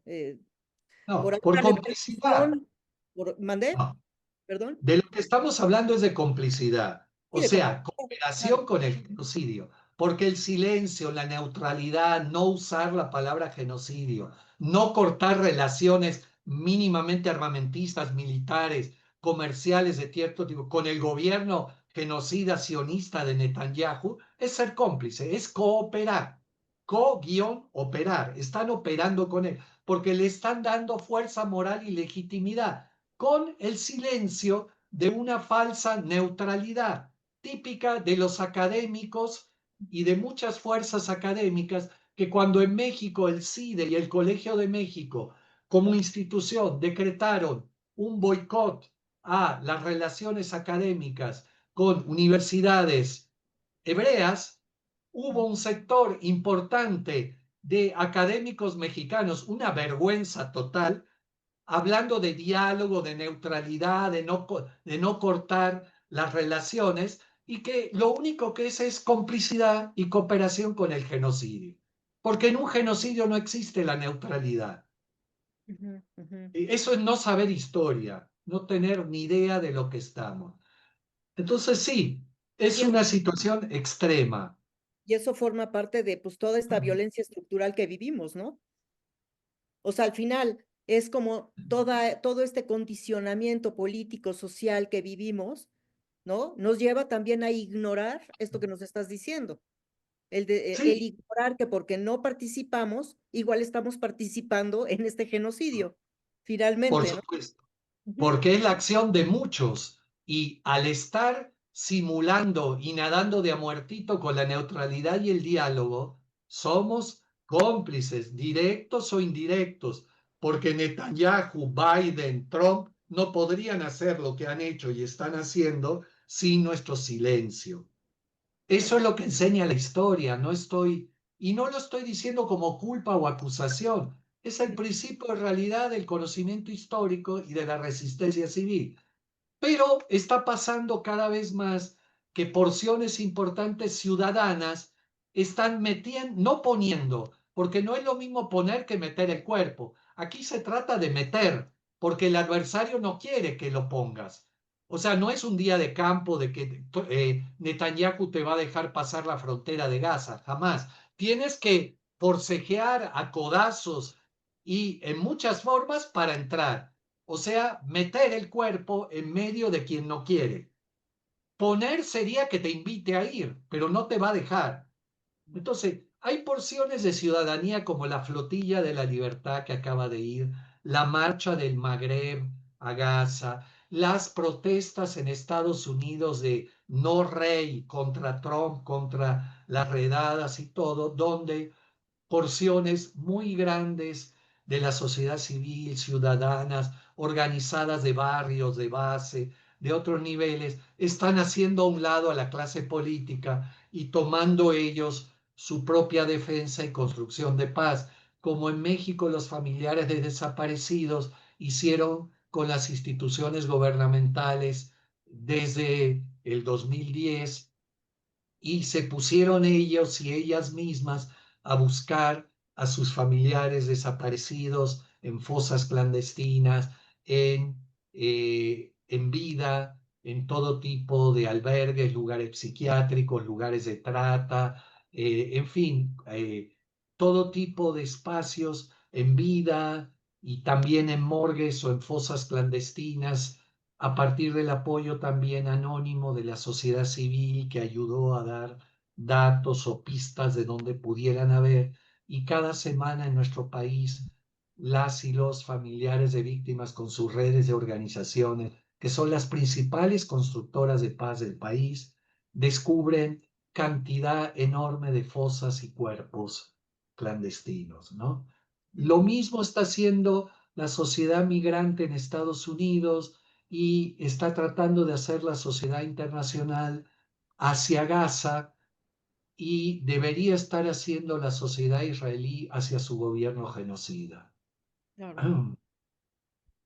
por No, por alguna complicidad. repercusión, ¿mandé? No, ¿Perdón? de lo que estamos hablando es de complicidad, Sí, o de sea, complicidad, claro. cooperación con el genocidio. porque el silencio, la neutralidad, no usar la palabra genocidio, no cortar relaciones mínimamente armamentistas, militares, comerciales de cierto tipo con el gobierno genocida sionista de Netanyahu, es ser cómplice, es cooperar, co-operar, están operando con él, porque le están dando fuerza moral y legitimidad, con el silencio de una falsa neutralidad típica de los académicos y de muchas fuerzas académicas que cuando en México el CIDE y el Colegio de México como institución decretaron un boicot a las relaciones académicas con universidades hebreas, hubo un sector importante de académicos mexicanos, una vergüenza total, hablando de diálogo, de neutralidad, de no cortar las relaciones, y que lo único que es complicidad y cooperación con el genocidio. Porque en un genocidio no existe la neutralidad. Eso es no saber historia, no tener ni idea de lo que estamos. Entonces sí, es Y eso, una situación extrema. y eso forma parte de pues toda esta violencia estructural que vivimos, ¿no? O sea, al final es como todo este condicionamiento político, social que vivimos, ¿no? Nos lleva también a ignorar esto que nos estás diciendo. El Sí, ignorar que porque no participamos, igual estamos participando en este genocidio, por finalmente, ¿no? supuesto. Ujú. Porque es la acción de muchos y al estar simulando y nadando de a muertito con la neutralidad y el diálogo, somos cómplices, directos o indirectos, porque Netanyahu, Biden, Trump no podrían hacer lo que han hecho y están haciendo sin nuestro silencio. Eso es lo que enseña la historia, y no lo estoy diciendo como culpa o acusación, es el principio de realidad del conocimiento histórico y de la resistencia civil. Pero está pasando cada vez más que porciones importantes ciudadanas están metiendo, no poniendo, porque no es lo mismo poner que meter el cuerpo. Aquí se trata de meter, porque el adversario no quiere que lo pongas. O sea, no es un día de campo de que Netanyahu te va a dejar pasar la frontera de Gaza, jamás. Tienes que forcejear a codazos y en muchas formas para entrar. O sea, meter el cuerpo en medio de quien no quiere. Poner sería que te invite a ir, pero no te va a dejar. Entonces, hay porciones de ciudadanía como la Flotilla de la Libertad que acaba de ir, la marcha del Magreb a Gaza, las protestas en Estados Unidos de no rey contra Trump, contra las redadas y todo, donde porciones muy grandes de la sociedad civil, ciudadanas, organizadas de barrios, de base, de otros niveles, están haciendo a un lado a la clase política y tomando ellos su propia defensa y construcción de paz, como en México los familiares de desaparecidos hicieron con las instituciones gubernamentales desde el 2010 y se pusieron ellos y ellas mismas a buscar a sus familiares desaparecidos en fosas clandestinas, en vida, en todo tipo de albergues, lugares psiquiátricos, lugares de trata, en fin, todo tipo de espacios en vida y también en morgues o en fosas clandestinas a partir del apoyo también anónimo de la sociedad civil que ayudó a dar datos o pistas de donde pudieran haber. Y cada semana en nuestro país, las y los familiares de víctimas con sus redes de organizaciones, que son las principales constructoras de paz del país, descubren cantidad enorme de fosas y cuerpos clandestinos, ¿no? Lo mismo está haciendo la sociedad migrante en Estados Unidos, y está tratando de hacer la sociedad internacional hacia Gaza y debería estar haciendo la sociedad israelí hacia su gobierno genocida. Claro.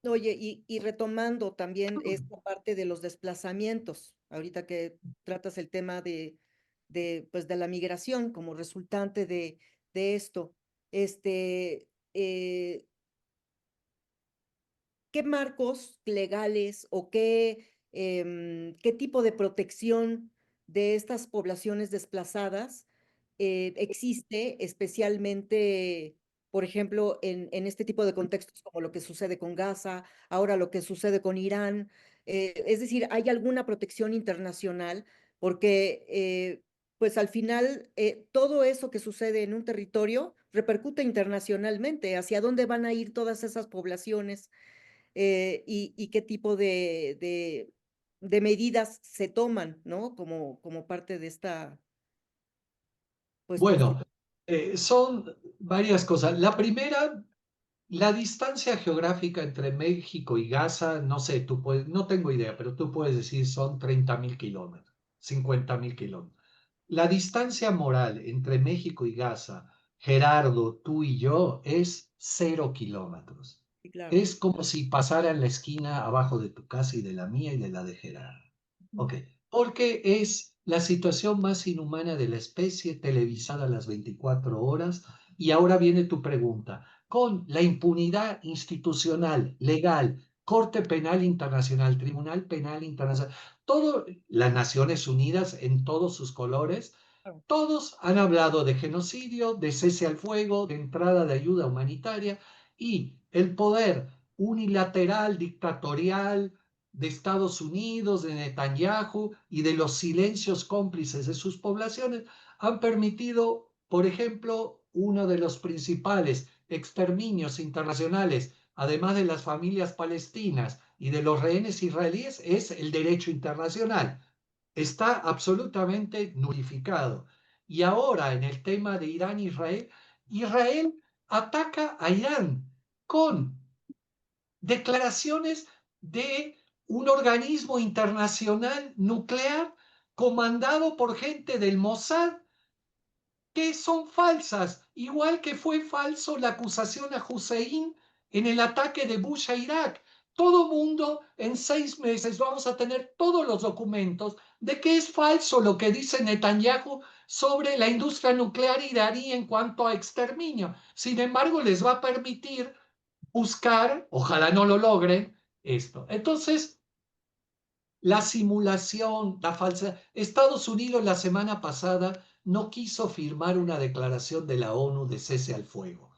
Oye, y retomando también esta parte de los desplazamientos, ahorita que tratas el tema pues, de la migración como resultante de esto, este, ¿qué marcos legales o qué tipo de protección de estas poblaciones desplazadas existe especialmente, por ejemplo, en este tipo de contextos como lo que sucede con Gaza, ahora lo que sucede con Irán. Es decir, ¿hay alguna protección internacional? Porque, pues al final, todo eso que sucede en un territorio repercute internacionalmente. ¿Hacia dónde van a ir todas esas poblaciones? Y qué tipo de medidas se toman, ¿no? Como parte de esta, pues, Bueno, construcción. son varias cosas. La primera, la distancia geográfica entre México y Gaza, no sé, tú puedes, no tengo idea, pero tú puedes decir son 30.000 kilómetros, 50.000 kilómetros. La distancia moral entre México y Gaza, Gerardo, tú y yo, es 0 kilómetros. Sí, claro. Es como si pasara en la esquina abajo de tu casa y de la mía y de la de Gerardo. Ok, porque es la situación más inhumana de la especie televisada a las 24 horas. Y ahora viene tu pregunta. Con la impunidad institucional, legal, Corte Penal Internacional, Tribunal Penal Internacional, todo, las Naciones Unidas en todos sus colores, Claro. todos han hablado de genocidio, de cese al fuego, de entrada de ayuda humanitaria y el poder unilateral, dictatorial de Estados Unidos, de Netanyahu y de los silencios cómplices de sus poblaciones han permitido, por ejemplo, uno de los principales exterminios internacionales, además de las familias palestinas y de los rehenes israelíes, es el derecho internacional. Está absolutamente nulificado. Y ahora en el tema de Irán-Israel, Israel ataca a Irán con declaraciones de un organismo internacional nuclear comandado por gente del Mossad que son falsas, igual que fue falso la acusación a Hussein en el ataque de Bush a Irak. Todo mundo en 6 meses vamos a tener todos los documentos de que es falso lo que dice Netanyahu sobre la industria nuclear iraní en cuanto a exterminio. Sin embargo, les va a permitir buscar, ojalá no lo logren, esto. Entonces, la simulación, la falsa. Estados Unidos la semana pasada no quiso firmar una declaración de la ONU de cese al fuego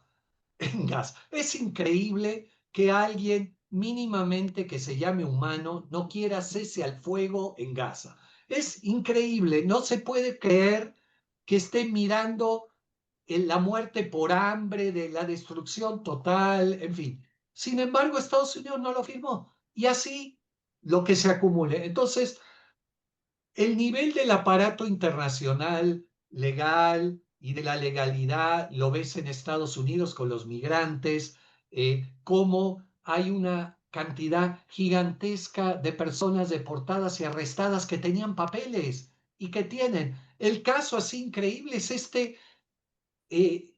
en Gaza. Es increíble que alguien mínimamente que se llame humano no quiera cese al fuego en Gaza. Es increíble, no se puede creer que estén mirando en la muerte por hambre, de la destrucción total, en fin. Sin embargo, Estados Unidos no lo firmó. Y así lo que se acumule. Entonces, el nivel del aparato internacional, legal y de la legalidad, lo ves en Estados Unidos con los migrantes, cómo hay una cantidad gigantesca de personas deportadas y arrestadas que tenían papeles y que tienen. El caso así increíble es este eh,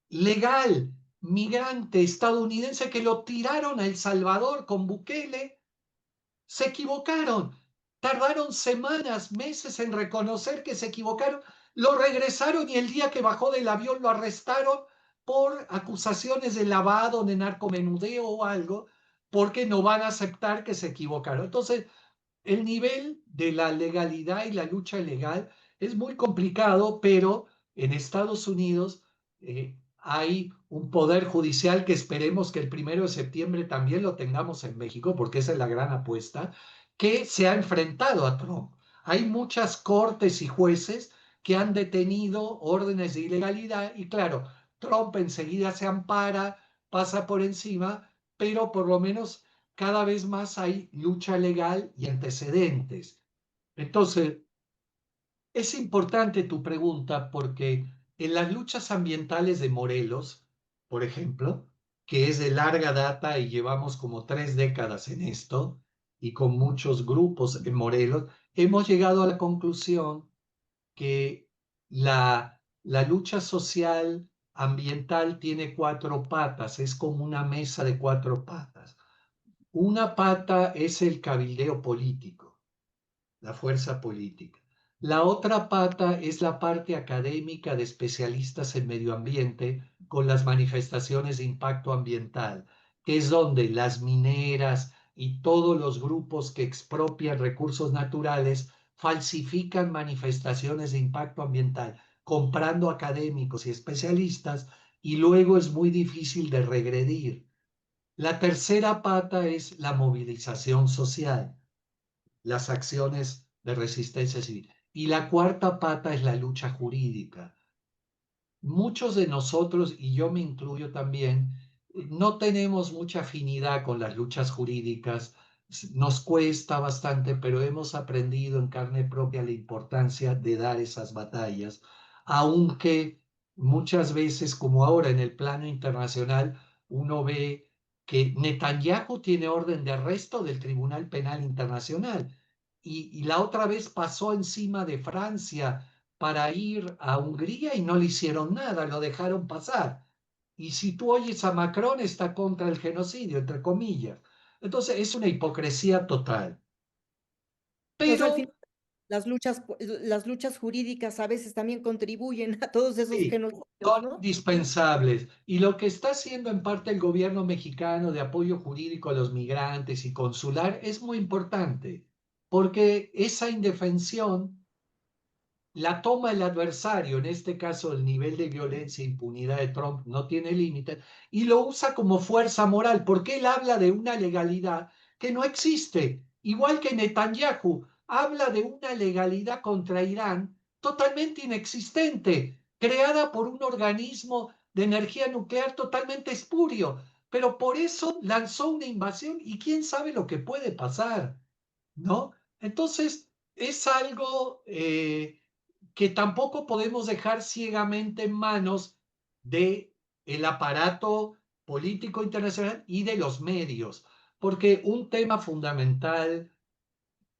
legal migrante estadounidense que lo tiraron a El Salvador con Bukele. Se equivocaron. Tardaron semanas, meses en reconocer que se equivocaron. Lo regresaron y el día que bajó del avión lo arrestaron por acusaciones de lavado, de narcomenudeo o algo, porque no van a aceptar que se equivocaron. Entonces, el nivel de la legalidad y la lucha legal es muy complicado, pero en Estados Unidos hay un poder judicial que esperemos que el 1 de septiembre también lo tengamos en México, porque esa es la gran apuesta, que se ha enfrentado a Trump. Hay muchas cortes y jueces que han detenido órdenes de ilegalidad y claro, Trump enseguida se ampara, pasa por encima, pero por lo menos cada vez más hay lucha legal y antecedentes. Entonces, es importante tu pregunta porque en las luchas ambientales de Morelos, por ejemplo, que es de larga data y llevamos como 3 décadas en esto, y con muchos grupos en Morelos, hemos llegado a la conclusión que la lucha social ambiental tiene 4 patas, es como una mesa de 4 patas. Una pata es el cabildeo político, la fuerza política. La otra pata es la parte académica de especialistas en medio ambiente con las manifestaciones de impacto ambiental, que es donde las mineras y todos los grupos que expropian recursos naturales falsifican manifestaciones de impacto ambiental comprando académicos y especialistas y luego es muy difícil de regredir. La tercera pata es la movilización social, las acciones de resistencia civil. Y la cuarta pata es la lucha jurídica. Muchos de nosotros, y yo me incluyo también, no tenemos mucha afinidad con las luchas jurídicas, nos cuesta bastante, pero hemos aprendido en carne propia la importancia de dar esas batallas, aunque muchas veces, como ahora en el plano internacional, uno ve que Netanyahu tiene orden de arresto del Tribunal Penal Internacional y la otra vez pasó encima de Francia para ir a Hungría y no le hicieron nada, lo dejaron pasar. Y si tú oyes a Macron, está contra el genocidio, entre comillas. Entonces es una hipocresía total. O sea, al Pero final, las luchas jurídicas a veces también contribuyen a todos esos sí, genocidios, son ¿no? indispensables. Y lo que está haciendo en parte el gobierno mexicano de apoyo jurídico a los migrantes y consular es muy importante, porque esa indefensión la toma el adversario, en este caso el nivel de violencia e impunidad de Trump no tiene límite, y lo usa como fuerza moral, porque él habla de una legalidad que no existe, igual que Netanyahu habla de una legalidad contra Irán totalmente inexistente, creada por un organismo de energía nuclear totalmente espurio, pero por eso lanzó una invasión y quién sabe lo que puede pasar, ¿no? Entonces, es algo que tampoco podemos dejar ciegamente en manos de el aparato político internacional y de los medios, porque un tema fundamental,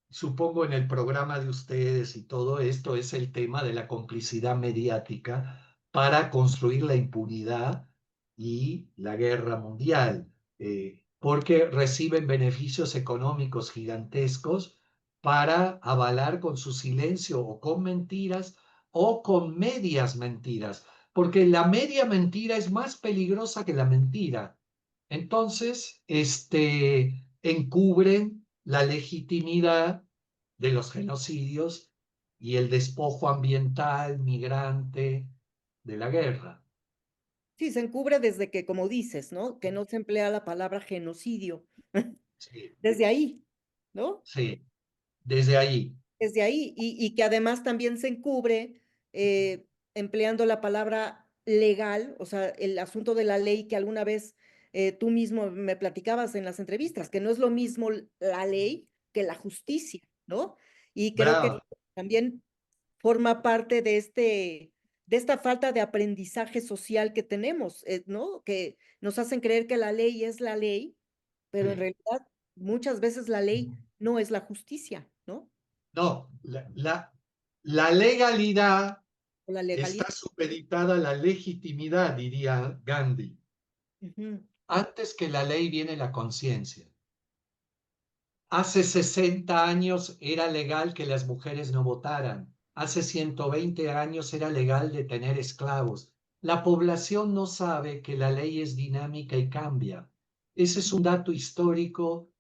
supongo en el programa de ustedes y todo esto, es el tema de la complicidad mediática para construir la impunidad y la guerra mundial, porque reciben beneficios económicos gigantescos para avalar con su silencio o con mentiras o con medias mentiras, porque la media mentira es más peligrosa que la mentira. Entonces, encubren la legitimidad de los genocidios y el despojo ambiental, migrante, de la guerra. Sí, se encubre desde que, como dices, ¿no? Que no se emplea la palabra genocidio. Sí, Desde ahí, ¿no? sí, desde ahí. Desde ahí, y que además también se encubre empleando la palabra legal, o sea, el asunto de la ley que alguna vez tú mismo me platicabas en las entrevistas, que no es lo mismo la ley que la justicia, ¿no? Y creo que Bravo, también forma parte de esta falta de aprendizaje social que tenemos, ¿no? Que nos hacen creer que la ley es la ley, pero en sí. realidad muchas veces la ley no es la justicia, ¿no? No, la legalidad O la está legalidad. supeditada a la legitimidad, diría Gandhi. Ujú. Antes que la ley viene la conciencia. Hace 60 años era legal que las mujeres no votaran. Hace 120 años era legal detener esclavos. La población no sabe que la ley es dinámica y cambia. Ese es un dato histórico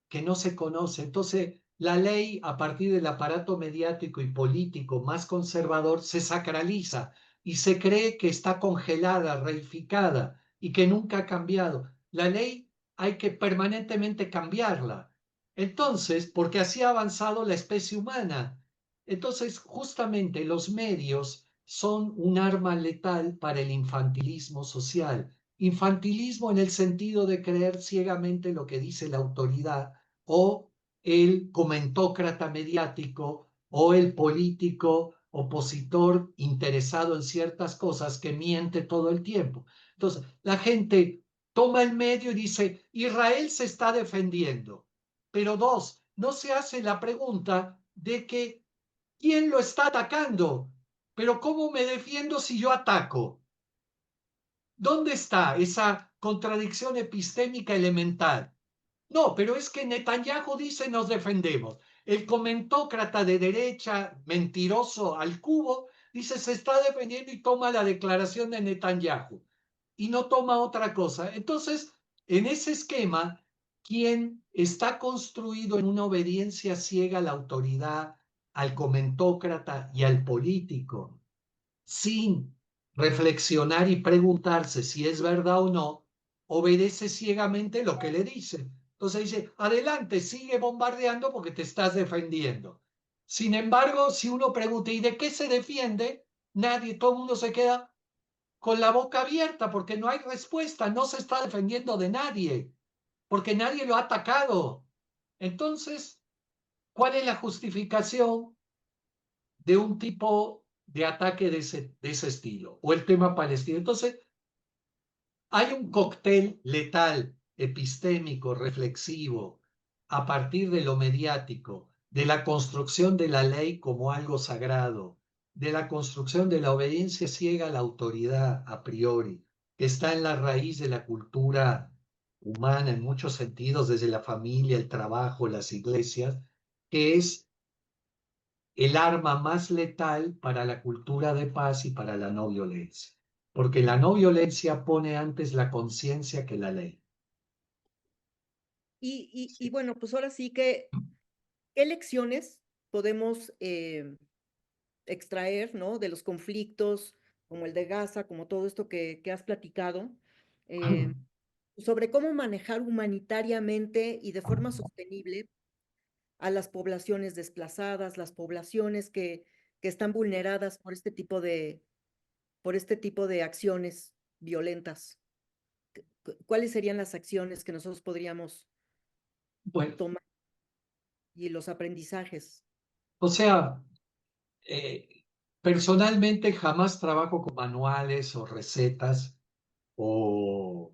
que no se conoce. Entonces, la ley, a partir del aparato mediático y político más conservador, se sacraliza y se cree que está congelada, reificada y que nunca ha cambiado. La ley hay que permanentemente cambiarla. Entonces, porque así ha avanzado la especie humana. Entonces, justamente los medios son un arma letal para el infantilismo social. Infantilismo en el sentido de creer ciegamente lo que dice la autoridad o el comentócrata mediático o el político opositor interesado en ciertas cosas que miente todo el tiempo. Entonces, la gente toma el medio y dice, Israel se está defendiendo. Pero dos, no se hace la pregunta de que quién lo está atacando. Pero ¿cómo me defiendo si yo ataco? ¿Dónde está esa contradicción epistémica elemental? No, pero es que Netanyahu dice nos defendemos. El comentócrata de derecha, mentiroso al cubo, dice se está defendiendo y toma la declaración de Netanyahu y no toma otra cosa. Entonces, en ese esquema, quien está construido en una obediencia ciega a la autoridad, al comentócrata y al político, sin reflexionar y preguntarse si es verdad o no, obedece ciegamente lo que le dice. Entonces dice, adelante, sigue bombardeando porque te estás defendiendo. Sin embargo, si uno pregunta, ¿y de qué se defiende? Nadie, todo el mundo se queda con la boca abierta porque no hay respuesta, no se está defendiendo de nadie, porque nadie lo ha atacado. Entonces, ¿cuál es la justificación de un tipo de ataque de ese estilo? O el tema palestino. Entonces, hay un cóctel letal, epistémico, reflexivo, a partir de lo mediático, de la construcción de la ley como algo sagrado, de la construcción de la obediencia ciega a la autoridad a priori, que está en la raíz de la cultura humana en muchos sentidos, desde la familia, el trabajo, las iglesias, que es el arma más letal para la cultura de paz y para la no violencia, porque la no violencia pone antes la conciencia que la ley. Y bueno, pues ahora sí que, ¿qué lecciones podemos extraer, ¿no? De los conflictos, como el de Gaza, como todo esto que has platicado, eh, sobre cómo manejar humanitariamente y de forma sostenible a las poblaciones desplazadas, las poblaciones que están vulneradas por este tipo de acciones violentas? ¿Cuáles serían las acciones que nosotros podríamos Bueno, tomar y los aprendizajes? o sea, eh, personalmente jamás trabajo con manuales o recetas o,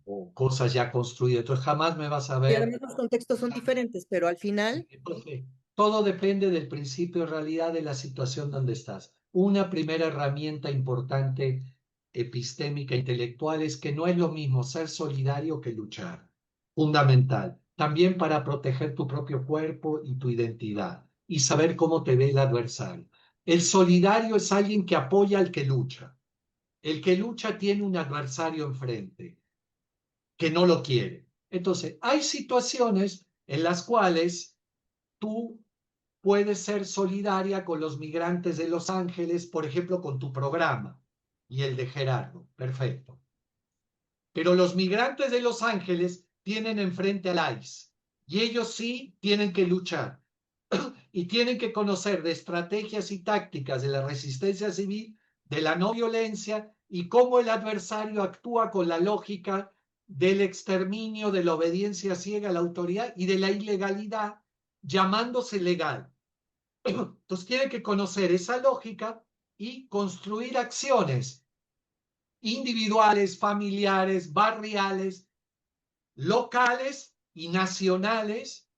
o cosas ya construidas, entonces jamás me vas a Y ver. además los contextos son diferentes, pero al final, Entonces, todo depende del principio de realidad de la situación donde estás. Una primera herramienta importante epistémica, intelectual, es que no es lo mismo ser solidario que luchar. Fundamental. También para proteger tu propio cuerpo y tu identidad y saber cómo te ve el adversario. El solidario es alguien que apoya al que lucha. El que lucha tiene un adversario enfrente que no lo quiere. Entonces, hay situaciones en las cuales tú puedes ser solidaria con los migrantes de Los Ángeles, por ejemplo, con tu programa y el de Gerardo. Perfecto. Pero los migrantes de Los Ángeles tienen enfrente al ICE y ellos sí tienen que luchar y tienen que conocer de estrategias y tácticas de la resistencia civil, de la no violencia y cómo el adversario actúa con la lógica del exterminio, de la obediencia ciega a la autoridad y de la ilegalidad, llamándose legal. Entonces tiene que conocer esa lógica y construir acciones individuales, familiares, barriales, locales y nacionales,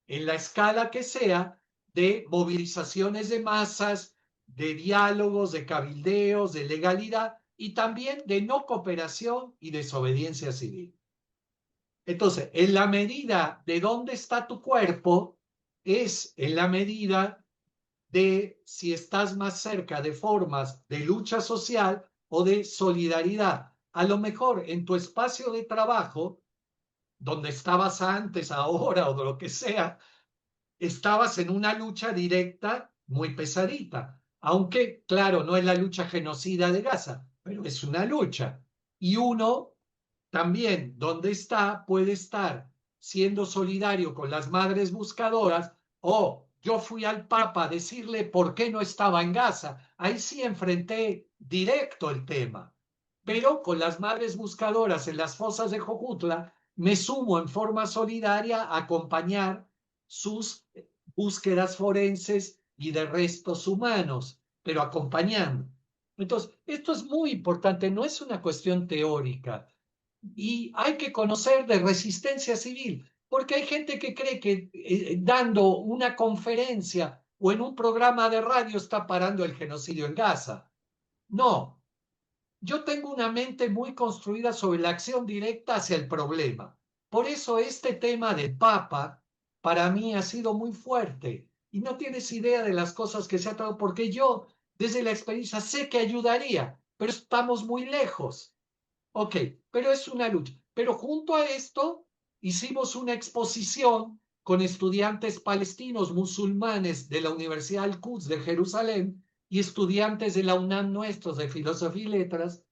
en la escala que sea, de movilizaciones de masas, de diálogos, de cabildeos, de legalidad y también de no cooperación y desobediencia civil. Entonces, en la medida de dónde está tu cuerpo, es en la medida de si estás más cerca de formas de lucha social o de solidaridad. A lo mejor en tu espacio de trabajo, donde estabas antes, ahora o de lo que sea, estabas en una lucha directa muy pesadita. Aunque, claro, no es la lucha genocida de Gaza, pero es una lucha. Y uno también, donde está, puede estar siendo solidario con las madres buscadoras o yo fui al Papa a decirle por qué no estaba en Gaza. Ahí sí enfrenté directo el tema. Pero con las madres buscadoras en las fosas de Jojutla me sumo en forma solidaria a acompañar sus búsquedas forenses y de restos humanos, pero acompañando. Entonces, esto es muy importante, no es una cuestión teórica. Y hay que conocer de resistencia civil, porque hay gente que cree que dando una conferencia o en un programa de radio está parando el genocidio en Gaza. No, yo tengo una mente muy construida sobre la acción directa hacia el problema. Por eso este tema del Papa para mí ha sido muy fuerte y no tienes idea de las cosas que se ha tratado, porque yo desde la experiencia sé que ayudaría, pero estamos muy lejos. Ok, pero es una lucha. Pero junto a esto hicimos una exposición con estudiantes palestinos musulmanes de la Universidad Al-Quds de Jerusalén y estudiantes de la UNAM nuestros de Filosofía y Letras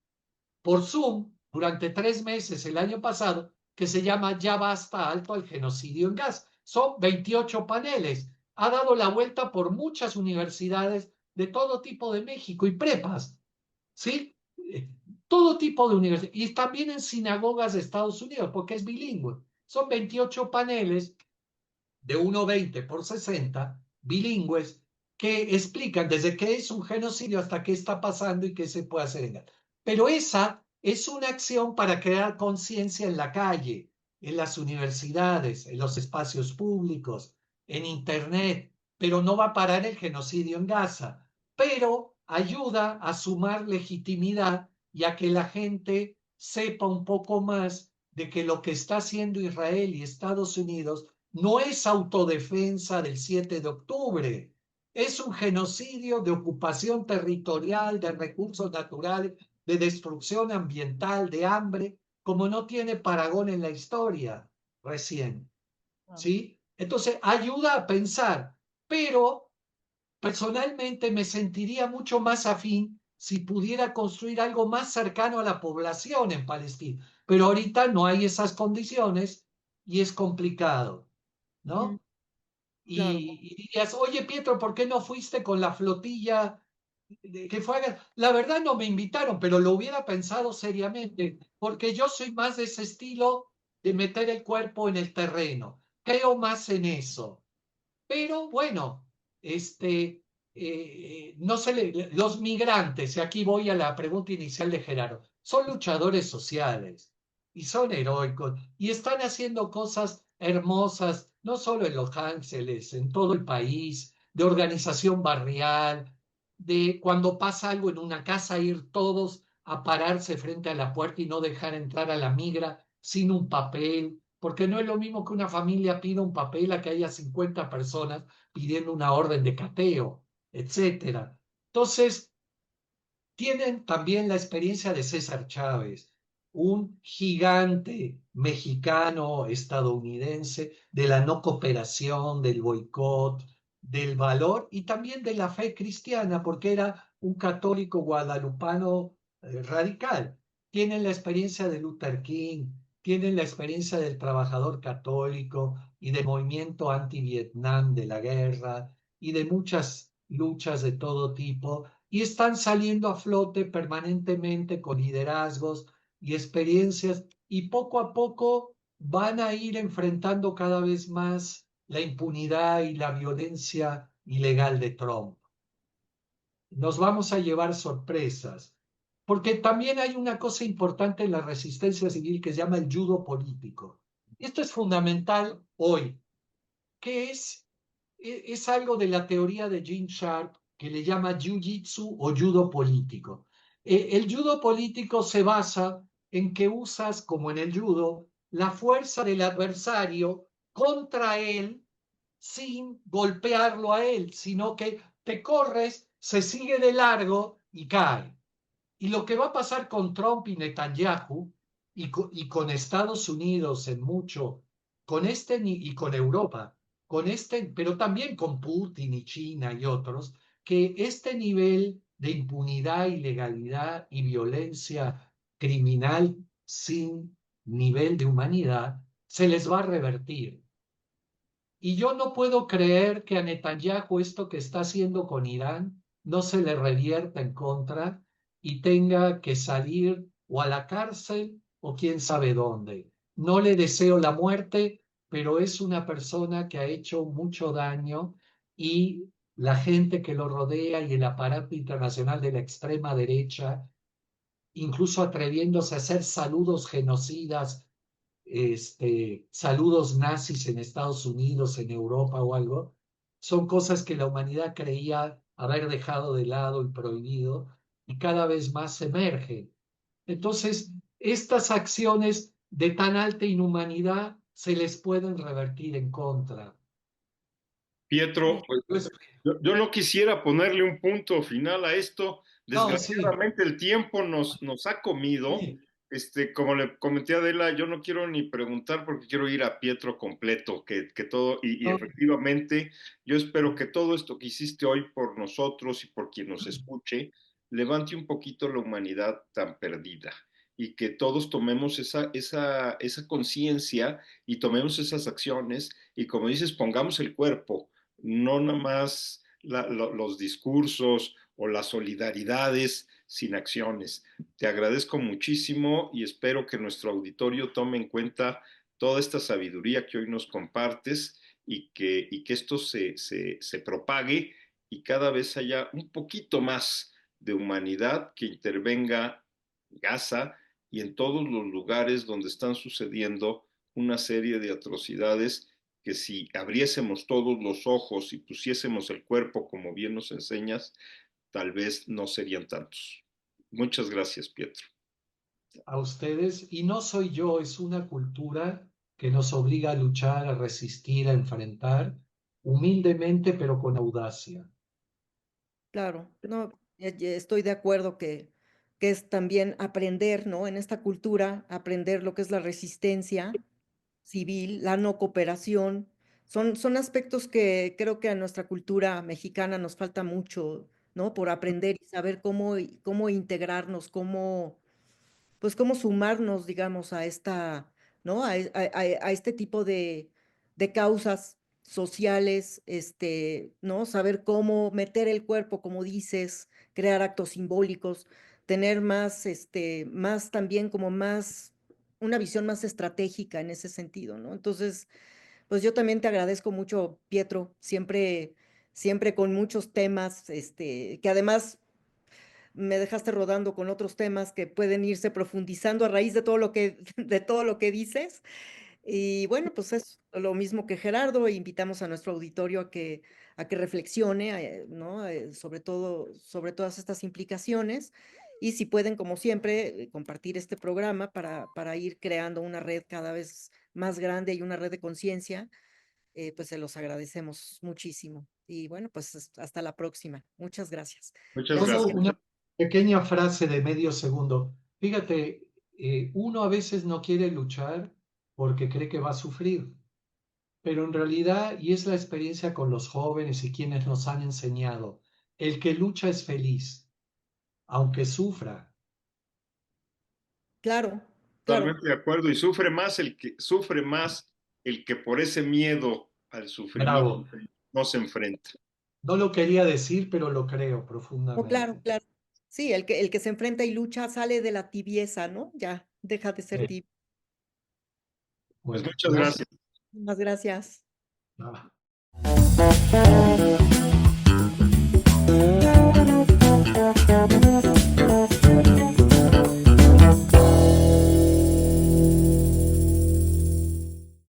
por Zoom durante 3 meses el año pasado, que se llama Ya basta, alto al genocidio en Gaza. Son 28 paneles. Ha dado la vuelta por muchas universidades de todo tipo de México y prepas, ¿sí? Todo tipo de universidades. Y también en sinagogas de Estados Unidos, porque es bilingüe. Son 28 paneles de 1,20 por 60, bilingües, que explican desde qué es un genocidio hasta qué está pasando y qué se puede hacer en Gaza. Pero esa es una acción para crear conciencia en la calle, en las universidades, en los espacios públicos, en Internet, pero no va a parar el genocidio en Gaza, pero ayuda a sumar legitimidad y a que la gente sepa un poco más de que lo que está haciendo Israel y Estados Unidos no es autodefensa del 7 de octubre, es un genocidio de ocupación territorial, de recursos naturales, de destrucción ambiental, de hambre, como no tiene paragón en la historia recién, ¿sí? Entonces, ayuda a pensar, pero personalmente me sentiría mucho más afín si pudiera construir algo más cercano a la población en Palestina, pero ahorita no hay esas condiciones y es complicado, ¿no? Claro. Y dirías, oye Pietro, ¿por qué no fuiste con la flotilla que fue La verdad no me invitaron, pero lo hubiera pensado seriamente, porque yo soy más de ese estilo de meter el cuerpo en el terreno. Creo más en eso. Pero bueno, no se los migrantes, y aquí voy a la pregunta inicial de Gerardo, son luchadores sociales y son heroicos y están haciendo cosas hermosas, no solo en Los Ángeles, en todo el país, de organización barrial, de cuando pasa algo en una casa, ir todos a pararse frente a la puerta y no dejar entrar a la migra sin un papel, porque no es lo mismo que una familia pida un papel a que haya 50 personas pidiendo una orden de cateo, etcétera. Entonces, tienen también la experiencia de César Chávez, un gigante mexicano, estadounidense, de la no cooperación, del boicot, del valor y también de la fe cristiana, porque era un católico guadalupano radical. Tienen la experiencia de Luther King, tienen la experiencia del trabajador católico y del movimiento anti-Vietnam de la guerra y de muchas luchas de todo tipo y están saliendo a flote permanentemente con liderazgos y experiencias y poco a poco van a ir enfrentando cada vez más la impunidad y la violencia ilegal de Trump. Nos vamos a llevar sorpresas, porque también hay una cosa importante en la resistencia civil que se llama el judo político. Esto es fundamental hoy, que es algo de la teoría de Gene Sharp que le llama jiu-jitsu o judo político. El judo político se basa en que usas, como en el judo, la fuerza del adversario contra él sin golpearlo a él, sino que te corres, se sigue de largo y cae. Y lo que va a pasar con Trump y Netanyahu y con Estados Unidos en mucho, y con Europa, pero también con Putin y China y otros, que este nivel de impunidad, ilegalidad y violencia criminal sin nivel de humanidad se les va a revertir. Y yo no puedo creer que a Netanyahu esto que está haciendo con Irán no se le revierta en contra y tenga que salir o a la cárcel o quién sabe dónde. No le deseo la muerte, pero es una persona que ha hecho mucho daño y la gente que lo rodea y el aparato internacional de la extrema derecha, incluso atreviéndose a hacer saludos genocidas saludos nazis en Estados Unidos, en Europa o algo, son cosas que la humanidad creía haber dejado de lado y prohibido y cada vez más emergen. Entonces, estas acciones de tan alta inhumanidad se les pueden revertir en contra. Pietro, pues, Pues, yo no quisiera ponerle un punto final a esto. no, sí, Desgraciadamente el tiempo nos ha comido. sí. Como le comenté a Adela, yo no quiero ni preguntar porque quiero ir a Pietro completo, que todo, y No, efectivamente, yo espero que todo esto que hiciste hoy por nosotros y por quien nos escuche, levante un poquito la humanidad tan perdida y que todos tomemos esa conciencia y tomemos esas acciones y como dices, pongamos el cuerpo, no nada más los discursos o las solidaridades sin acciones. Te agradezco muchísimo y espero que nuestro auditorio tome en cuenta toda esta sabiduría que hoy nos compartes y que esto se propague y cada vez haya un poquito más de humanidad que intervenga en Gaza y en todos los lugares donde están sucediendo una serie de atrocidades que si abriésemos todos los ojos y pusiésemos el cuerpo como bien nos enseñas, tal vez no serían tantos. Muchas gracias, Pietro. a ustedes, y no soy yo, es una cultura que nos obliga a luchar, a resistir, a enfrentar, humildemente, pero con audacia. Claro, no, estoy de acuerdo que es también aprender, ¿no? En esta cultura, aprender lo que es la resistencia civil, la no cooperación. Son aspectos que creo que a nuestra cultura mexicana nos falta mucho, ¿no? Por aprender y saber cómo integrarnos, pues cómo sumarnos, digamos, a esta, ¿no? A este tipo de causas sociales, ¿no? Saber cómo meter el cuerpo, como dices, crear actos simbólicos, tener más, más también como más, una visión más estratégica en ese sentido, ¿no? Entonces, pues yo también te agradezco mucho, Pietro, siempre con muchos temas, que además me dejaste rodando con otros temas que pueden irse profundizando a raíz de todo lo que, de todo lo que dices. Y bueno, pues es lo mismo que Gerardo, invitamos a nuestro auditorio a que reflexione, ¿no? Sobre todo, sobre todas estas implicaciones. Y si pueden, como siempre, compartir este programa para ir creando una red cada vez más grande y una red de conciencia, pues se los agradecemos muchísimo. Y bueno, pues hasta la próxima. Muchas gracias. Muchas Gracias, Solo gracias. Gerardo. una pequeña frase de medio segundo. Fíjate, uno a veces no quiere luchar porque cree que va a sufrir, pero en realidad, y es la experiencia con los jóvenes y quienes nos han enseñado, el que lucha es feliz, aunque sufra. Claro, claro. Totalmente de acuerdo. Y sufre más el que por ese miedo al sufrimiento Bravo. no se enfrenta. No lo quería decir, pero lo creo No, claro, profundamente. claro. Sí, el que se enfrenta y lucha sale de la tibieza, ¿no? Ya, deja de ser Eh, tibio. Pues bueno, muchas gracias. gracias. Muchas gracias. Ah.